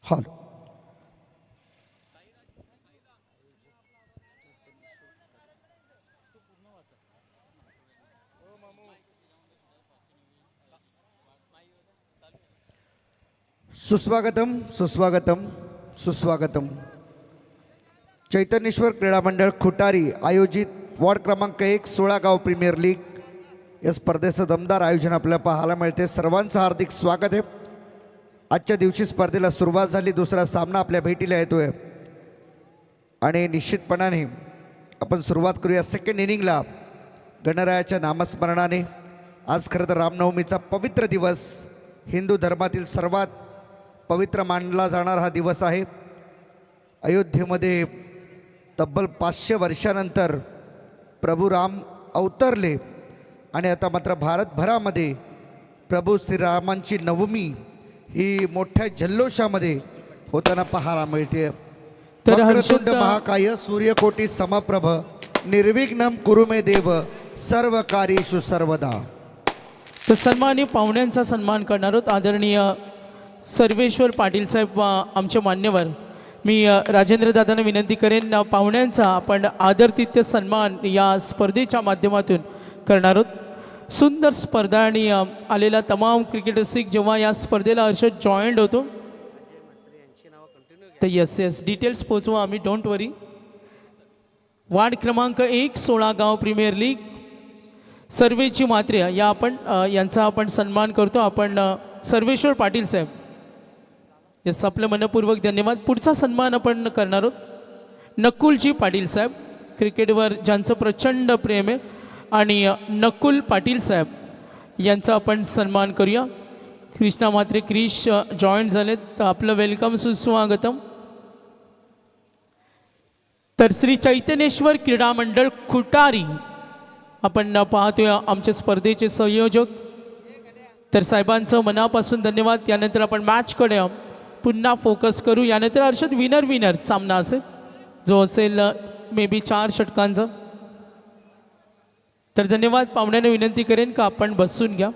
हॉल. सुस्वागतम सुस्वागतम सुस्वागतम. चैतन्येश्वर क्रीडा मंडळ खुटारी आयोजित वॉर्ड क्रमांक 1 16 गाव प्रीमियर लीग या स्पर्धेचं दमदार आयोजन आपल्याला पाहायला मिळते. सर्वांचं हार्दिक स्वागत आहे. आजच्या दिवशी स्पर्धेला सुरुवात झाली. दुसरा सामना आपल्या भेटीला येतोय आणि निश्चितपणाने आपण सुरुवात करूया सेकंड इनिंगला गणरायाच्या नामस्मरणाने. आज खरं तर रामनवमीचा पवित्र दिवस, हिंदू धर्मातील सर्वात पवित्र मानला जाणारा हा दिवस आहे. अयोध्येमध्ये तब्बल 500 वर्षानंतर प्रभू राम अवतरले आणि आता मात्र भारतभरामध्ये प्रभू श्रीरामांची नवमी ही मोठ्या जल्लोषामध्ये होताना पाहायला मिळते. तर वक्रतुंड महाकाय सूर्यकोटी समप्रभ निर्विघ्नं कुरु मे देव सर्व कार्येषु सर्वदा. तर सन्माननीय पाहुण्यांचा सन्मान करणार आहोत. आदरणीय सर्वेश्वर पाटील साहेब आमचे मान्यवर. मी राजेंद्र दादांना विनंती करेन पाहुण्यांचा आपण आदरातिथ्य सन्मान या स्पर्धेच्या माध्यमातून करणार आहोत. सुंदर स्पर्धा आणि आलेला तमाम क्रिकेटर्सिक जेव्हा या स्पर्धेला हर्षद जॉईंट होतो तर येस डिटेल्स पोचवा आम्ही, डोंट वरी. वार्ड क्रमांक 1 16 गाव प्रीमियर लीग सर्वेची मात्रे या आपण यांचा आपण सन्मान करतो. आपण सर्वेश्वर पाटील साहेब, यास आपलं मनपूर्वक धन्यवाद. पुढचा सन्मान आपण करणार आहोत नकुलजी पाटील साहेब, क्रिकेटवर ज्यांचं प्रचंड प्रेम आहे, आणि नकुल पाटील साहेब यांचा आपण सन्मान करूया. कृष्णा म्हात्रे क्रिश जॉईंट झालेत, तर आपलं वेलकम सुस्वागतम. तर श्री चैतन्येश्वर क्रीडा मंडळ खुटारी आपण पाहतोय आमच्या स्पर्धेचे संयोजक, तर साहेबांचं मनापासून धन्यवाद. यानंतर आपण मॅचकडे पुन्हा फोकस करू. यानंतर हर्षद विनर सामना असेल, जो असेल मे बी 4 षटकांचा. तर धन्यवाद. पाहुण्याने विनंती करेन का आपण बसून घ्या.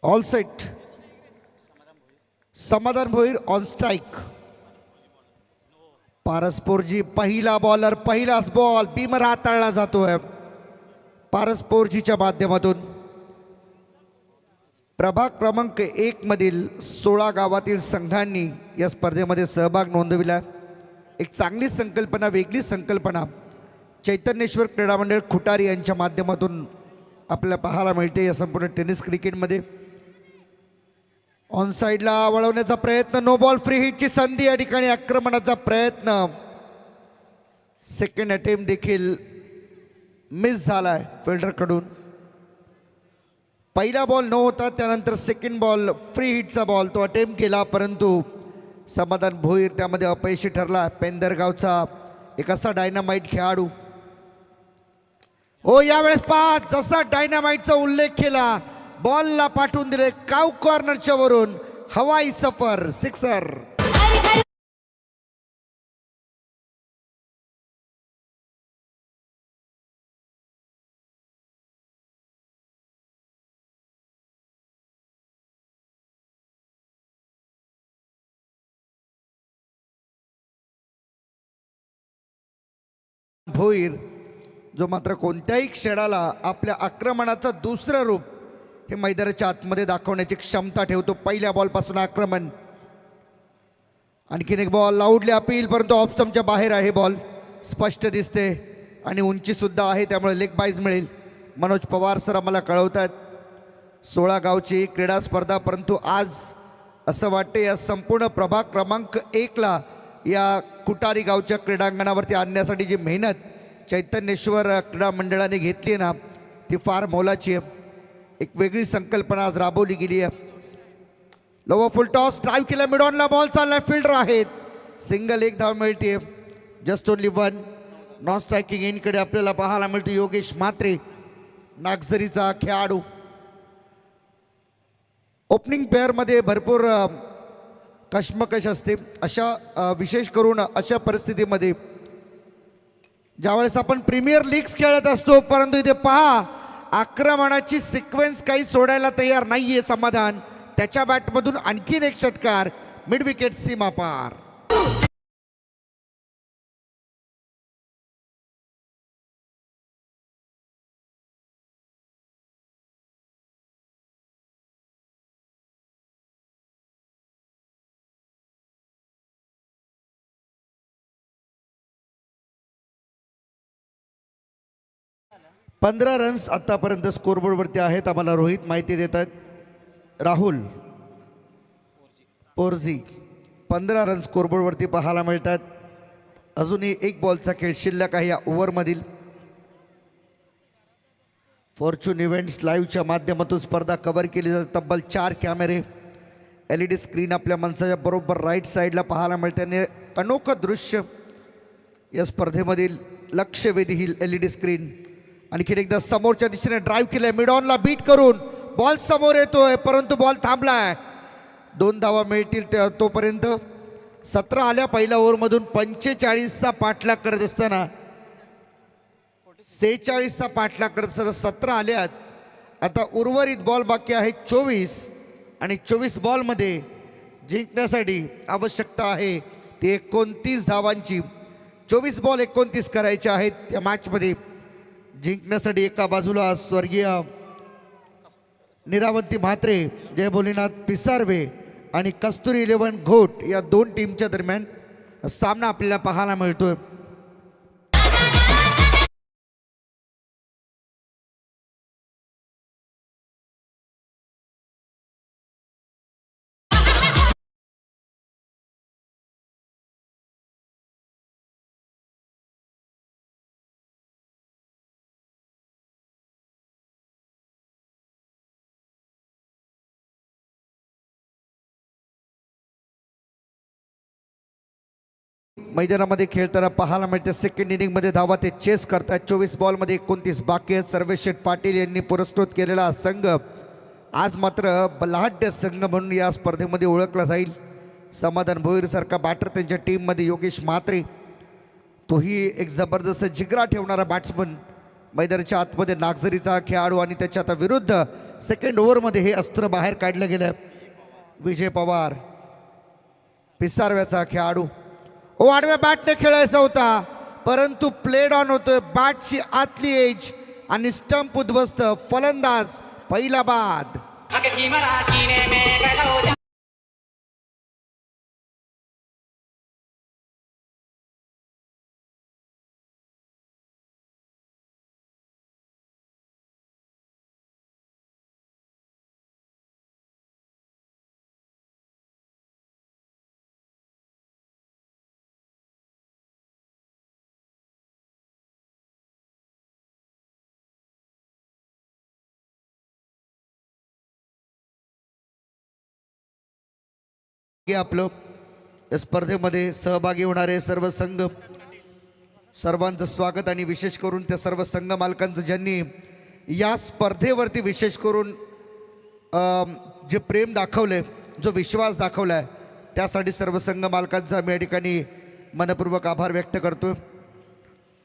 All set. समाधान भोईर ऑन स्ट्राईक. पारसपोरजी पहिला बॉलर, पहिलाच बॉल बीमर हाताळला जातोय पारसपोरजीच्या माध्यमातून. प्रभाग क्रमांक 1 मधील 16 गावातील संघांनी या स्पर्धेमध्ये सहभाग नोंदविला. एक चांगली संकल्पना, वेगळी संकल्पना चैतन्येश्वर क्रीडा मंडळ खुटारी यांच्या माध्यमातून आपल्याला पाहायला मिळते या संपूर्ण टेनिस क्रिकेटमध्ये. ऑन साईडला वळवण्याचा प्रयत्न, नो बॉल, फ्री हिटची संधी, या ठिकाणी आक्रमणाचा प्रयत्न, सेकंड अटेम्प्ट देखील मिस झालाय फिल्डरकडून. पहिला बॉल न होता त्यानंतर सेकंड बॉल फ्री हिटचा बॉल तो अटेम्प्ट केला, परंतु समाधान भोईर त्यामध्ये अपयशी ठरला. पेंदरगावचा एक असा डायनामाइट खेळाडू. हो, यावेळेस पहा, जसा डायनामाइटचा उल्लेख केला, बॉलला पाठवून दिले काव कॉर्नरच्या वरून, हवाई सफर, सिक्सर. भोईर जो मात्र कोणत्याही क्षणाला आपल्या आक्रमणाचं दुसरं रूप हे मैदानाच्या आतमध्ये दाखवण्याची क्षमता ठेवतो. पहिल्या बॉलपासून आक्रमण, आणखीन एक बॉल, लाऊडली अपील, परंतु ऑफ स्टंपच्या बाहेर आहे. बॉल स्पष्ट दिसते आणि उंचीसुद्धा आहे, त्यामुळे लेग बाईज मिळेल. मनोज पवार सर आम्हाला कळवतात 16 गावची क्रीडा स्पर्धा, परंतु आज असं वाटते या संपूर्ण प्रभाग क्रमांक 1ला या कुटारी गावच्या क्रीडांगणावरती आणण्यासाठी जी मेहनत चैतन्येश्वर क्रीडा मंडळाने घेतली आहे ना, ती फार मोलाची आहे. एक वेगळी संकल्पना आज राबवली गेली आहे. लोवर फुल टॉस, ड्राईव्ह केला, मिडॉनला बॉल चालला, फिल्डर आहेत, सिंगल, एक धाव मिळते. Just only 1. नॉन स्ट्रायकिंग एंडकडे आपल्याला पाहायला मिळतो योगेश म्हात्रे, नागझरीचा खेळाडू. ओपनिंग पेअरमध्ये भरपूर कश्मकश असते. अशा विशेष करून अशा परिस्थितीमध्ये ज्यावेळेस आपण प्रीमियर लीग्स खेळत असतो, परंतु इथे पहा आक्रमणाची सिक्वेन्स काही सोडायला तयार नाहीये समाधान. त्याच्या बॅटमधून आणखीन एक षटकार, मिड विकेट सीमा पार. पंधरा रन्स आतापर्यंत स्कोरबोर्डवरती आहेत. आम्हाला रोहित माहिती देतात. राहुल पोरजी 15 रन स्कोरबोर्डवरती पाहायला मिळतात. अजूनही एक बॉलचा खेळ शिल्लक आहे या ओव्हरमधील. फॉर्च्यून इव्हेंट्स लाईव्हच्या माध्यमातून स्पर्धा कव्हर केली जाते. तब्बल 4 कॅमेरे, LED स्क्रीन आपल्या माणसाच्या बरोबर राईट साईडला पाहायला मिळते. आणि अनोखं दृश्य या स्पर्धेमधील लक्षवेधी ही LED स्क्रीन. आणखीन एकदा समोरच्या दिशेने ड्राईव्ह केलंय, मिडॉनला बीट करून बॉल समोर येतोय, परंतु बॉल थांबलाय. 2 धावा मिळतील तोपर्यंत. 17 आल्या पहिल्या ओव्हरमधून. 45चा पाठलाग करत असताना 46चा पाठलाग करत असताना 17 आल्यात. आता उर्वरित बॉल बाकी आहे 24, आणि 24 बॉलमध्ये जिंकण्यासाठी आवश्यकता आहे ती 29 धावांची. 24 बॉल 29 करायचे आहेत त्या मॅचमध्ये. जिंकण्यासाठी एका बाजूला स्वर्गीय निरावंती म्हात्रे, जय भोलेनाथ पिसारवे आणि कस्तुरी 11 घोट या दोन टीमच्या दरम्यान सामना आपल्याला पाहायला मिळतोय. मैदानामध्ये खेळताना पाहायला मिळते. सेकंड इनिंगमध्ये धावा ते चेस करतात. 24 बॉलमध्ये 29 बाकी आहेत. सर्वेशेठ पाटील यांनी पुरस्कृत केलेला संघ आज मात्र बलाढ्य संघ म्हणून या स्पर्धेमध्ये ओळखला जाईल. समाधान भोईरसारखा बॅटर त्यांच्या टीममध्ये. योगेश म्हात्रे तोही एक जबरदस्त जिगरा ठेवणारा बॅट्समन. मैदानाच्या आतमध्ये नागझरीचा खेळाडू आणि त्याच्या आता विरुद्ध सेकंड ओव्हरमध्ये हे अस्त्र बाहेर काढलं गेलं. विजय पवार पिसारव्याचा खेळाडू. आडव्या बॅटने खेळायचा होता परंतु प्लेड ऑन होतोय. बॅटची आतली एज आणि स्टंप उद्ध्वस्त. फलंदाज पहिला बाद. आपलं या स्पर्धेमध्ये सहभागी होणारे सर्व संघ सर्वांचं स्वागत आणि विशेष करून त्या सर्व संघ मालकांचं ज्यांनी या स्पर्धेवरती विशेष करून जे प्रेम दाखवले, जो विश्वास दाखवलाय त्यासाठी सर्व संघ मालकांचा मी या ठिकाणी मनपूर्वक आभार व्यक्त करतो.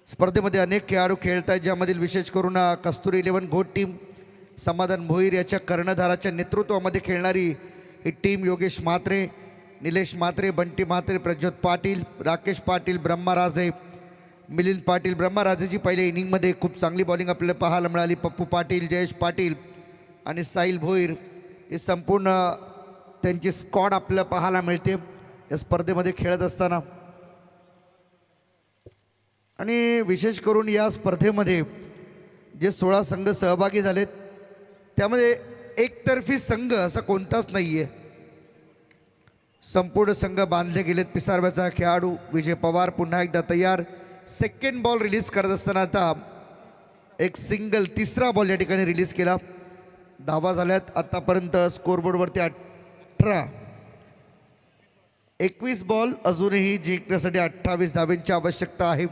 स्पर्धेमध्ये अनेक खेळाडू खेळत आहेत ज्यामधील विशेष करून कस्तुरी 11 घोट टीम समाधान भोईर याच्या कर्णधाराच्या नेतृत्वामध्ये खेळणारी ही टीम. योगेश म्हात्रे, निलेश म्हात्रे, बंटी म्हात्रे, प्रज्योत पाटील, राकेश पाटील, ब्रह्माराजे, मिलिंद पाटील. ब्रह्माराजेची पहिल्या इनिंगमध्ये खूप चांगली बॉलिंग आपल्याला पाहायला मिळाली. पप्पू पाटील, जयेश पाटील आणि साहिल भोईर हे संपूर्ण त्यांची स्क्वॉड आपल्याला पाहायला मिळते या स्पर्धेमध्ये खेळत असताना. आणि विशेष करून या स्पर्धेमध्ये जे 16 संघ सहभागी झालेत त्यामध्ये एकतर्फी संघ असा कोणताच नाही आहे. संपूर्ण संघ बांधले गेलेत. पिसारव्याचा खेळाडू विजय पवार पुन्हा एकदा तयार. सेकंड बॉल रिलीज करत असताना आता एक सिंगल तिसरा बॉल या ठिकाणी रिलीज केला. धावा झाल्यात आतापर्यंत स्कोरबोर्डवरती 18. 21 बॉल अजूनही जिंकण्यासाठी 28 धावेंची आवश्यकता आहे.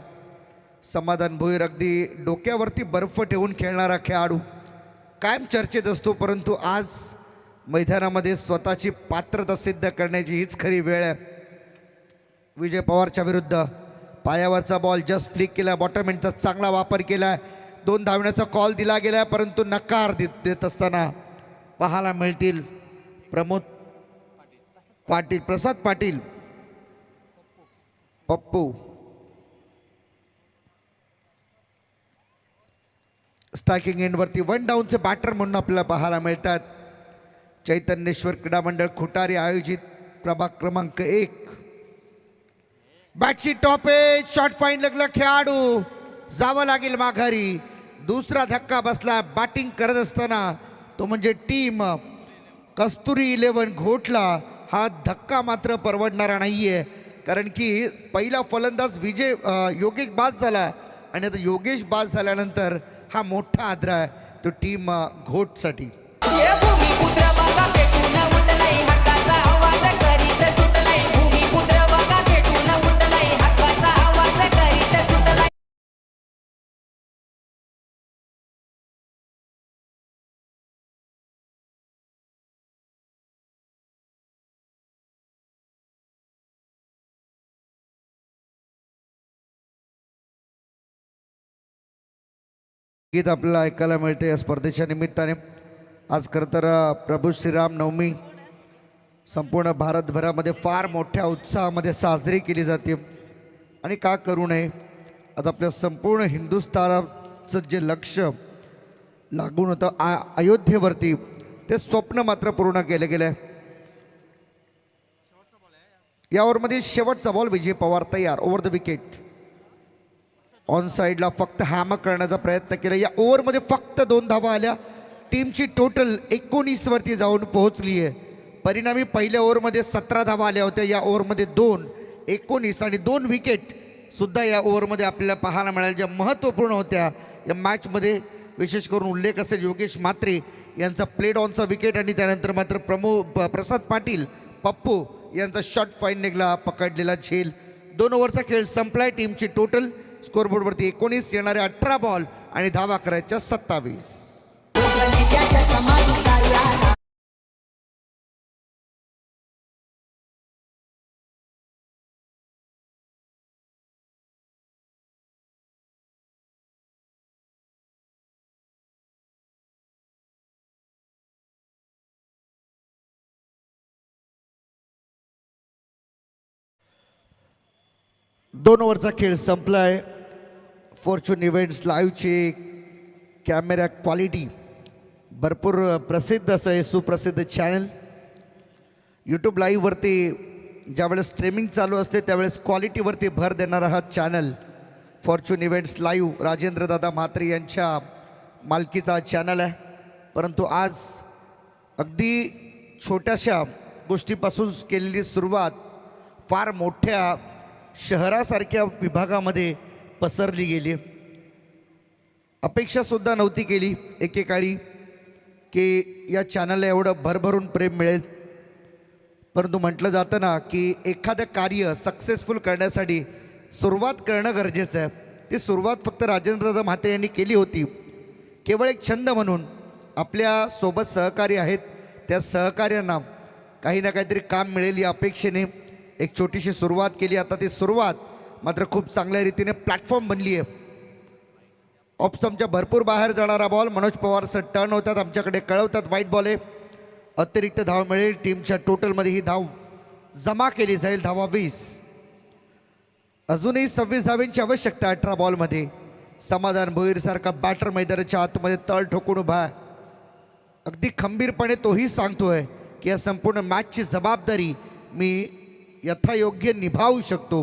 समाधान भोईर अगदी डोक्यावरती बर्फ ठेवून खेळणारा खेळाडू कायम चर्चेत असतो परंतु आज मैदानामध्ये स्वतःची पात्रता सिद्ध करण्याची हीच खरी वेळ आहे. विजय पवारच्या विरुद्ध पायावरचा बॉल जस्ट फ्लिक केला. बॉटम एंडचा चांगला वापर केला. 2 धावण्याचा कॉल दिला गेला परंतु नकार देत असताना पाहायला मिळतील प्रमोद पाटील, प्रसाद पाटील, पप्पू. स्ट्रायकिंग एंडवरती 1 डाऊनचे बॅटर म्हणून आपल्याला पाहायला मिळतात. चैतन्येश्वर क्रीडा मंडळ खुटारी आयोजित प्रभाग क्रमांक 1. बॅटची टॉप एज. शॉट फाईन लागला. खेळाडू जावं लागेल माघारी. दुसरा धक्का बसला बॅटिंग करत असताना तो म्हणजे टीम कस्तुरी 11 घोटला. हा धक्का मात्र परवडणारा नाहीये कारण की पहिला फलंदाज योगेश बाद झाला आणि आता योगेश बाद झाल्यानंतर हा मोठा आदरा आहे तो टीम घोटसाठी. गीत आपल्याला ऐकायला मिळते या स्पर्धेच्या निमित्ताने. आज खरं तर प्रभू श्रीराम नवमी संपूर्ण भारतभरामध्ये फार मोठ्या उत्साहामध्ये साजरी केली जाते. आणि का करू नये. आता आपल्या संपूर्ण हिंदुस्थानाचं जे लक्ष लागून होतं अयोध्येवरती, ते स्वप्न मात्र पूर्ण केलं गेलं आहे. या ओव्हरमध्ये शेवटचा बॉल. विजय पवार तयार. Over the wicket. ऑन साईडला फक्त हॅमर करण्याचा प्रयत्न केला. या ओव्हरमध्ये फक्त 2 धावा आल्या. टीमची टोटल 19 वरती जाऊन पोहोचली आहे. परिणामी पहिल्या ओव्हरमध्ये 17 धावा आल्या होत्या. या ओव्हरमध्ये 2, 19 आणि 2 विकेट सुद्धा या ओव्हरमध्ये आपल्याला पाहायला मिळाल्या, ज्या महत्त्वपूर्ण होत्या या मॅचमध्ये. विशेष करून उल्लेख असेल योगेश म्हात्रे यांचा प्लेड ऑनचा विकेट आणि त्यानंतर मात्र प्रसाद पाटील पप्पू यांचा शॉट फाईन निघाला, पकडलेला झेल. 2 ओव्हरचा खेळ संपलाय. टीमची टोटल स्कोरबोर्डवरती 19, येणारे 18 बॉल आणि धावा करायच्या 27. दोन ओव्हरचा खेळ संपलाय. फॉर्च्यून इव्हेंट्स लाईव्हची कॅमेरा क्वालिटी भरपूर प्रसिद्ध असं आहे, सुप्रसिद्ध चॅनल. यूट्यूब लाईव्हवरती ज्यावेळेस स्ट्रीमिंग चालू असते त्यावेळेस क्वालिटीवरती भर देणारा हा channel fortune events live Rajendradada Mhatre यांच्या मालकीचा चॅनल आहे. परंतु आज अगदी छोट्याशा गोष्टीपासून केलेली सुरुवात फार मोठ्या शहरासारख्या विभागामध्ये पसरली गेली. अपेक्षासुद्धा नव्हती केली एकेकाळी की या चॅनलला एवढं भरभरून प्रेम मिळेल. परंतु म्हटलं जातं ना की एखादं कार्य सक्सेसफुल करण्यासाठी सुरुवात करणं गरजेचं आहे. ती सुरुवात फक्त राजेंद्रदादा म्हात्रे यांनी केली होती. केवळ एक छंद म्हणून आपल्यासोबत सहकारी आहेत त्या सहकार्यांना काही ना काहीतरी काम मिळेल या अपेक्षेने एक छोटीशी सुरुवात केली. आता ती सुरुवात मात्र खूप चांगल्या रीतीने प्लॅटफॉर्म बनली आहे. ऑप्स्टमच्या भरपूर बाहेर जाणारा बॉल. मनोज पवार टर्न होतात, आमच्याकडे कळवतात वाईट बॉल आहे. अतिरिक्त धाव मिळेल. टीमच्या टोटलमध्ये ही धाव जमा केली जाईल. धावा 20. अजूनही 26 धावांची आवश्यकता 18 बॉलमध्ये. समाधान भोईरसारखा बॅटर मैदानाच्या आतमध्ये तळ ठोकून उभा आहे. अगदी खंबीरपणे तोही सांगतोय की या संपूर्ण मॅचची जबाबदारी मी यथायोग्य निभावू शकतो.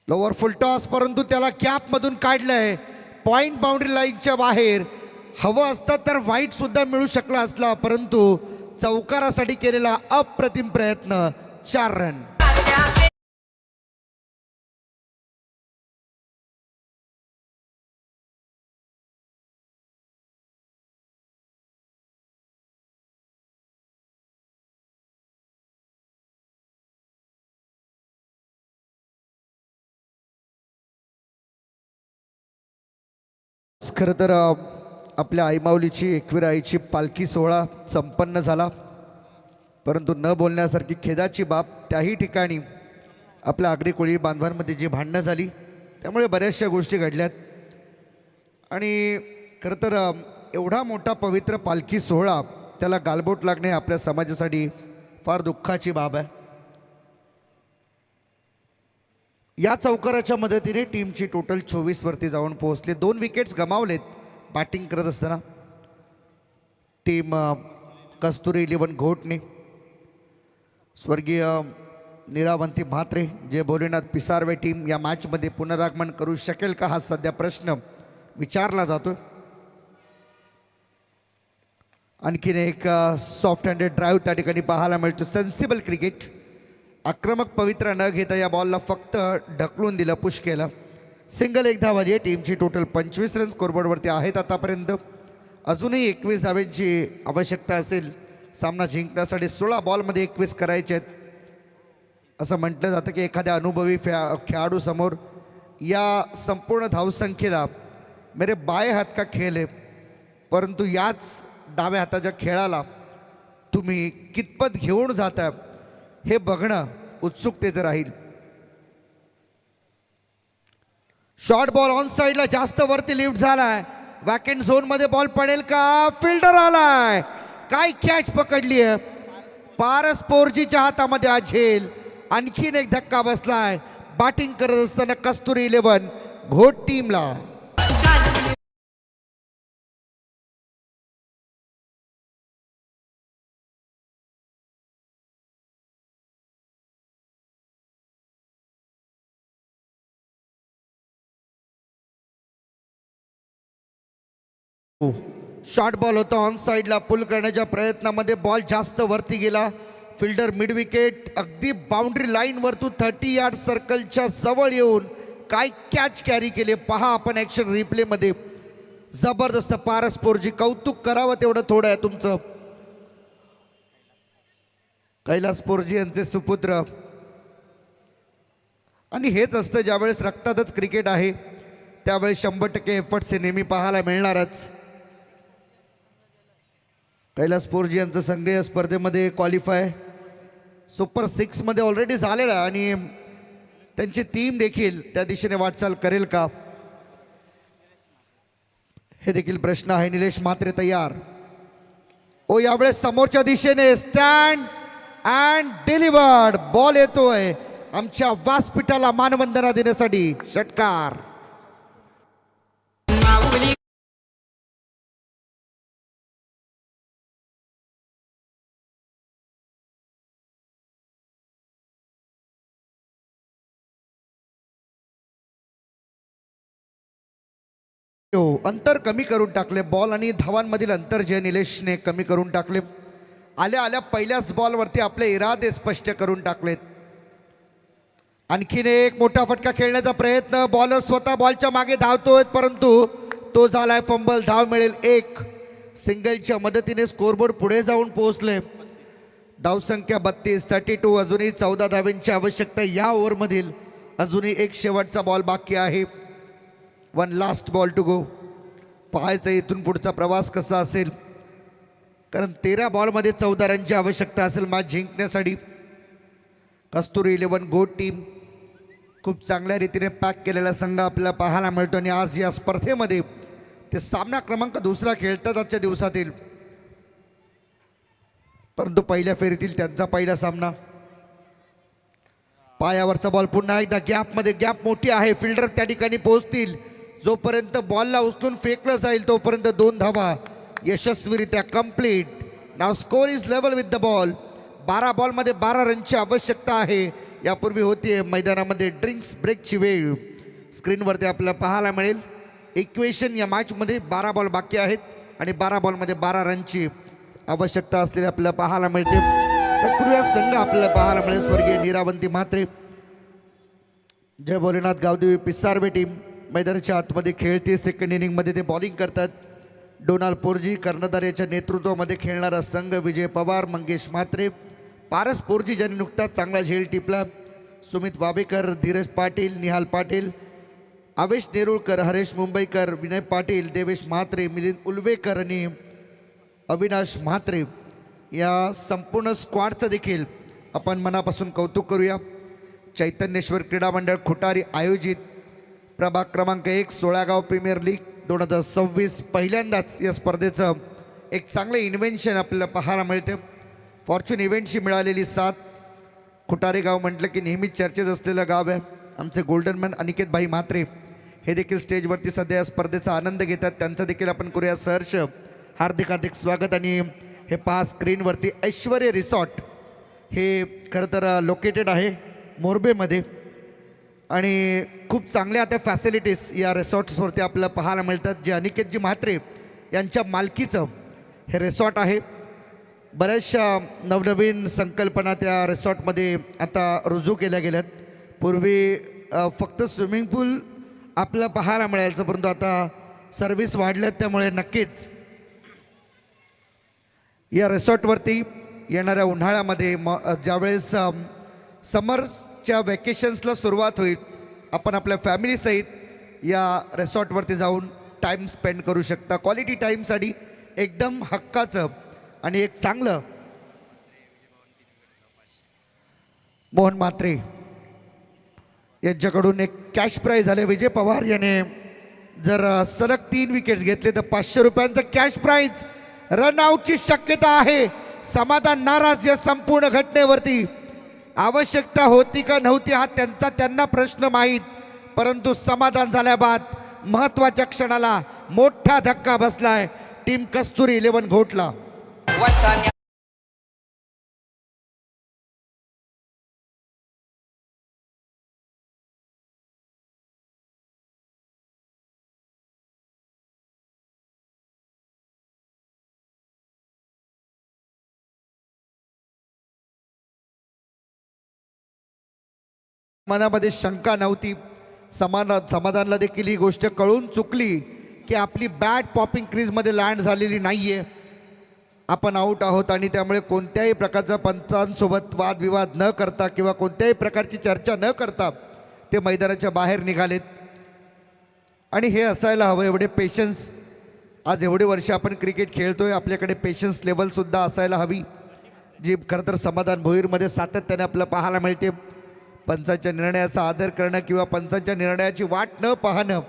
लोअर फुल टॉस, परंतु त्याला गॅपमधून काढलंय. पॉइंट बाउंड्री लाईनच्या बाहेर. हवं असतं तर वाईट सुद्धा मिळू शकला असला, परंतु चौकारासाठी केलेला अप्रतिम प्रयत्न. 4 रन. खरं तर आपल्या आईमाऊलीची 21व्या आईची पालखी सोहळा संपन्न झाला, परंतु न बोलण्यासारखी खेदाची बाब त्याही ठिकाणी आपल्या आगरी कोळी बांधवांमध्ये जी भांडणं झाली त्यामुळे बऱ्याचशा गोष्टी घडल्यात. आणि खरं तर एवढा मोठा पवित्र पालखी सोहळा त्याला गालबोट लागणे आपल्या समाजासाठी फार दुःखाची बाब आहे. या चौकाराच्या मदतीने टीमची टोटल 24 वरती जाऊन पोहोचले. 2 विकेट्स गमावलेत बॅटिंग करत असताना टीम कस्तुरी 11 घोटने. स्वर्गीय निरावंती म्हात्रे, जय भोलेनाथ पिसारवे टीम या मॅचमध्ये पुनरागमन करू शकेल का, हा सध्या प्रश्न विचारला जातोय. आणखीन एक सॉफ्ट हँडेड ड्राईव्ह त्या ठिकाणी पाहायला मिळतो. Sensible cricket. आक्रमक पवित्र न घेता या बॉलला फक्त ढकलून दिलं, पुश केलं. सिंगल 1 धाव आली. टीमची टोटल 25 रन स्कोरबोर्डवरती आहेत आतापर्यंत. अजूनही 21 धावांची आवश्यकता असेल सामना जिंकण्यासाठी. 16 बॉलमध्ये 21 करायचे आहेत. असं म्हटलं जातं की एखाद्या अनुभवी खेळाडूसमोर या संपूर्ण धावसंख्येला मेरे बाये हात का खेळ आहे, परंतु याच डाव्या हाताच्या खेळाला तुम्ही कितपत घेऊन जाता हे बघणं उत्सुकतेचं राहील. शॉर्ट बॉल ऑन साईडला जास्त वरती लिफ्ट झालाय. वॅकेंट झोनमध्ये बॉल पडेल का? फिल्डर आलाय. काय कॅच पकडली आहे. पारस पोरजीच्या हातामध्ये हा झेल. आणखीन एक धक्का बसलाय बॅटिंग करत असताना कस्तुरी 11 घोट टीमला. शॉर्ट बॉल होता ऑन साईडला पुल करण्याच्या प्रयत्नामध्ये बॉल जास्त वरती गेला. फिल्डर मिड विकेट अगदी बाउंड्री लाईन वरतून 30 यार्ड सर्कलच्या जवळ येऊन काय कॅच कॅरी केले पहा आपण ॲक्शन रिप्लेमध्ये. जबरदस्त पारस पोरजी, कौतुक करावं तेवढं थोडं आहे तुमचं. कैलास पोरजी यांचे सुपुत्र. आणि हेच असतं ज्यावेळेस रक्तातच क्रिकेट आहे त्यावेळेस 100% एफर्ट्स हे नेहमी पाहायला मिळणारच. कैलास पोरजी यांचं संघ या स्पर्धेमध्ये क्वालिफाय सुपर 6 मध्ये ऑलरेडी झालेला आणि त्यांची टीम देखील त्या दिशेने वाटचाल करेल का हे देखील प्रश्न आहे. निलेश म्हात्रे तयार. ओ यावेळेस समोरच्या दिशेने स्टँड अँड डिलिव्हर्ड बॉल येतोय आमच्या व्यासपीठाला मानवंदना देण्यासाठी. षटकार. अंतर कमी करून टाकले बॉल आणि धावांमधील अंतर जे निलेशने कमी करून टाकले. आल्या आल्या पहिल्याच बॉलवरती आपले इरादे स्पष्ट करून टाकलेत. आणखीन एक मोठा फटका खेळण्याचा प्रयत्न. बॉलर स्वतः बॉलच्या मागे धावतोय परंतु तो झालाय फंबल. धाव मिळेल 1. सिंगलच्या मदतीने स्कोरबोर्ड पुढे जाऊन पोहोचले. धावसंख्या 32, 32. अजूनही 14 धावांची आवश्यकता या ओव्हरमधील. अजूनही एक शेवटचा बॉल बाकी आहे. 1 लास्ट बॉल टू गो. पाहायचं इथून पुढचा प्रवास कसा असेल कारण 13 बॉलमध्ये 14 रनची आवश्यकता असेल मॅच जिंकण्यासाठी. कस्तुरी 11 गोट टीम खूप चांगल्या रीतीने पॅक केलेला संघ आपल्याला पाहायला मिळतो आणि आज या स्पर्धेमध्ये ते सामना क्रमांक 2 खेळतात आजच्या दिवसातील. परंतु पहिल्या फेरीतील त्यांचा पहिला सामना. पायावरचा बॉल पुन्हा एकदा गॅपमध्ये. गॅप मोठी आहे. फिल्डर त्या ठिकाणी पोहोचतील. जोपर्यंत बॉलला उचलून फेकलं जाईल तोपर्यंत 2 धावा यशस्वीरित्या complete. Now score is level with the ball. 12 बॉलमध्ये 12 रनची आवश्यकता आहे. यापूर्वी होती मैदानामध्ये ड्रिंक्स ब्रेकची वेळ. स्क्रीनवरती आपल्याला पाहायला मिळेल. इक्वेशन या मॅचमध्ये 12 बॉल बाकी आहेत आणि 12 बॉलमध्ये 12 रनची आवश्यकता असलेली आपल्याला पाहायला मिळते. तत्पूर्वी संघ आपल्याला पाहायला मिळेल स्वर्गीय निरावंती म्हात्रे, जय भोलेनाथ गावदेवी पिसारवे टीम मैदानाच्या आतमध्ये खेळते. सेकंड इनिंगमध्ये ते बॉलिंग करतात. डोनाल्ड पोरजी कर्णधार याच्या नेतृत्वामध्ये खेळणारा संघ. विजय पवार, मंगेश म्हात्रे, पारस पोरजी ज्यांनी नुकताच चांगला झेल टिपला, सुमित वाबेकर, धीरज पाटील, निहाल पाटील, आवेश नेरुळकर, हरेश मुंबईकर, विनय पाटील, देवेश म्हात्रे, मिलिंद उलवेकर आणि अविनाश म्हात्रे या संपूर्ण स्क्वॉडचं देखील आपण मनापासून कौतुक करूया. चैतन्येश्वर क्रीडा मंडळ खुटारी आयोजित प्रभाग क्रमांक 1 सोळागाव प्रीमियर लीग 2026 पहिल्यांदाच या स्पर्धेचं एक चांगलं इन्व्हेन्शन आपल्याला पाहायला मिळते. फॉर्च्यून इव्हेंटशी मिळालेली साथ. खुटारे गाव म्हटलं की नेहमीच चर्चेत असलेलं गाव आहे. आमचे गोल्डन मॅन अनिकेत भाई म्हात्रे हे देखील स्टेजवरती सध्या या स्पर्धेचा आनंद घेतात. त्यांचं देखील आपण करूया सहर्ष हार्दिक हार्दिक स्वागत. आणि हे पहा स्क्रीनवरती ऐश्वर्य रिसॉर्ट हे खरं तर लोकेटेड आहे मोरबेमध्ये आणि खूप चांगल्या आता फॅसिलिटीज या रिसॉर्ट्सवरती आपल्याला पाहायला मिळतात. जे अनिकेतजी म्हात्रे यांच्या मालकीचं हे रिसॉर्ट आहे. बऱ्याचशा नवनवीन संकल्पना त्या रिसॉर्टमध्ये आता रुजू केल्या गेल्यात. पूर्वी फक्त स्विमिंग पूल आपल्याला पाहायला मिळायचं परंतु आता सर्व्हिस वाढल्यात. त्यामुळे नक्कीच या रिसॉर्टवरती येणाऱ्या उन्हाळ्यामध्ये ज्यावेळेस समरच्या वॅकेशन्सला सुरुवात होईल आपण आपल्या फॅमिलीसहित या रिसॉर्टवरती जाऊन टाईम स्पेंड करू शकता. क्वालिटी टाईमसाठी एकदम हक्काचं आणि एक चांगलं. मोहन म्हात्रे यांच्याकडून एक कॅश प्राईज आले. विजय पवार याने जर सलग 3 विकेट्स घेतले तर 500 रुपयांचं कॅश प्राईज. रनआउटची शक्यता आहे. समाधान नाराज या संपूर्ण घटनेवरती. आवश्यकता होती का नव्हती हा त्यांना प्रश्न माहीत, परंतु समाधान झाल्याबाद महत्वाच्या क्षणाला मोठा धक्का बसलाय टीम कस्तुरी 11 घोटला. मनामध्ये शंका नव्हती, समाधानला देखील ही गोष्ट कळून चुकली की आपली बॅट पॉपिंग क्रीजमध्ये लँड झालेली नाहीये, आपण आऊट आहोत आणि त्यामुळे कोणत्याही प्रकारचा पंचांसोबत वादविवाद न करता किंवा कोणत्याही प्रकारची चर्चा न करता ते मैदानाच्या बाहेर निघालेत. आणि हे असायला हवं, एवढे पेशन्स, आज एवढे वर्ष आपण क्रिकेट खेळतोय, आपल्याकडे पेशन्स लेवलसुद्धा असायला हवी, जी खरं तर समाधान भोईरमध्ये सातत्याने आपल्याला पाहायला मिळते. पंचांच्या निर्णयाचा आदर करणं किंवा पंचांच्या निर्णयाची वाट न पाहणं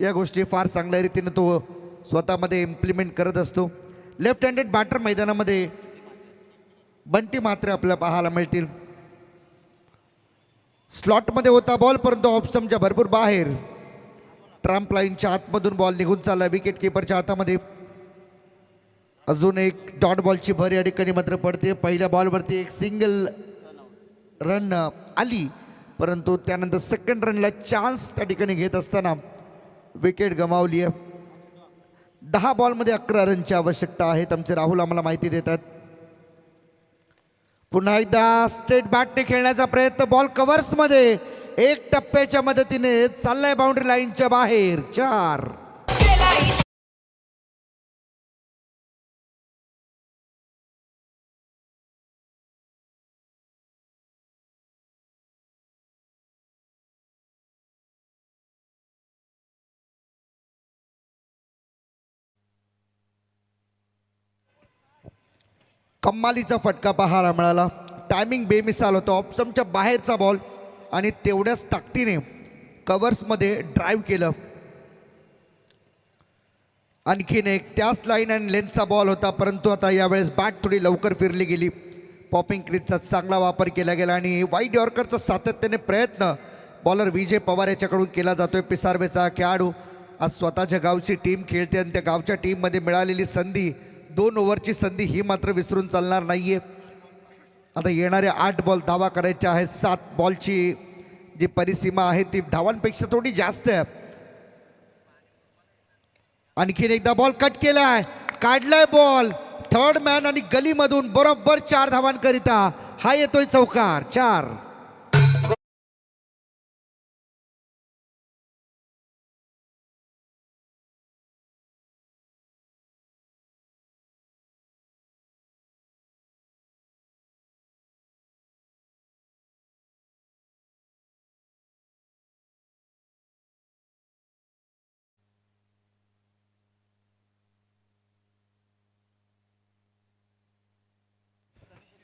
या गोष्टी फार चांगल्या रीतीनं तो स्वतःमध्ये इम्प्लिमेंट करत असतो. लेफ्ट हँडेड बॅटर मैदानामध्ये बंटी म्हात्रे आपल्याला पाहायला मिळतील. स्लॉटमध्ये होता बॉल, परंतु ऑफस्टम्पच्या भरपूर बाहेर, ट्रम्प लाईनच्या आतमधून बॉल निघून चालला विकेट किपरच्या हातामध्ये. अजून एक डॉट बॉलची भर या ठिकाणी मात्र पडते. पहिल्या बॉलवरती एक सिंगल रन आली, परंतु त्यानंतर सेकंड रनला चान्स त्या ठिकाणी घेत असताना विकेट गमावली आहे. 10 बॉलमध्ये 11 रनची आवश्यकता आहे, आमचे राहुल आम्हाला माहिती देतात. पुन्हा एकदा स्ट्रेट बॅटने खेळण्याचा प्रयत्न, बॉल कव्हर्समध्ये, एक टप्प्याच्या मदतीने चाललाय बाउंड्री लाईनच्या बाहेर. 4. कम्मालीचा फटका पाहायला मिळाला, टायमिंग बेमिसाल होतं, ऑप्शनच्या बाहेरचा बॉल आणि तेवढ्याच ताकदीने कव्हर्समध्ये ड्राईव्ह केलं. आणखीन एक त्याच लाईन आणि लेंथचा बॉल होता, परंतु आता यावेळेस बॅट थोडी लवकर फिरली गेली. पॉपिंग क्रीजचा चांगला वापर केला गेला आणि वाईड यॉर्करचा सातत्याने प्रयत्न बॉलर विजय पवार याच्याकडून केला जातोय. पिसारवेचा खेळाडू आज स्वतःच्या गावची टीम खेळते आणि त्या गावच्या टीममध्ये मिळालेली संधी, 2 ओव्हरची संधी, ही मात्र विसरून चालणार नाहीये. आता येणारे 8 बॉल धावा करायच्या आहेत. 7 बॉलची जी परिसीमा आहे ती धावांपेक्षा थोडी जास्त आहे. आणखीन एकदा बॉल कट केलाय, काढलाय बॉल, थर्ड मॅन आणि गलीमधून बरोबर 4 धावांकरिता हा येतोय चौकार. 4.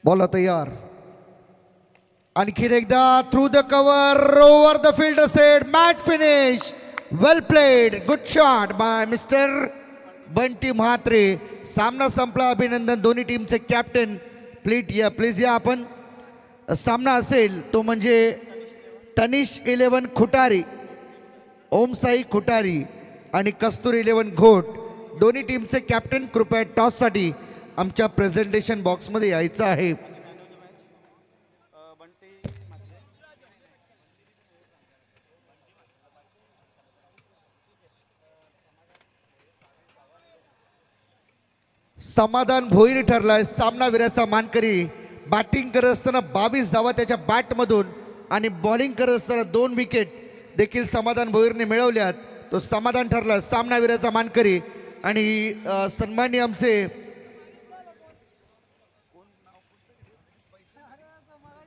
बॉल तयार. आणखीन एकदा through the cover, over the fielder set, match finish, well played, good shot bye mister Bunty Mhatre. सामना संपला, अभिनंदन दोन्ही टीमचे कॅप्टन. प्लीज या आपण. सामना असेल तो म्हणजे तनिष 11 खुटारी, ओमसाई खुटारी आणि कस्तुरी 11 घोट, दोन्ही टीमचे कॅप्टन कृपया टॉससाठी आमच्या प्रेझेंटेशन बॉक्समध्ये यायचं आहे. समाधान भोईर ठरलाय सामनावीराचा मानकरी. बॅटिंग करत असताना 22 धावा त्याच्या बॅटमधून आणि बॉलिंग करत असताना 2 विकेट देखील समाधान भोईरने मिळवल्यात. तो समाधान ठरला सामनावीराचा मानकरी. आणि सन्माननीय आमचे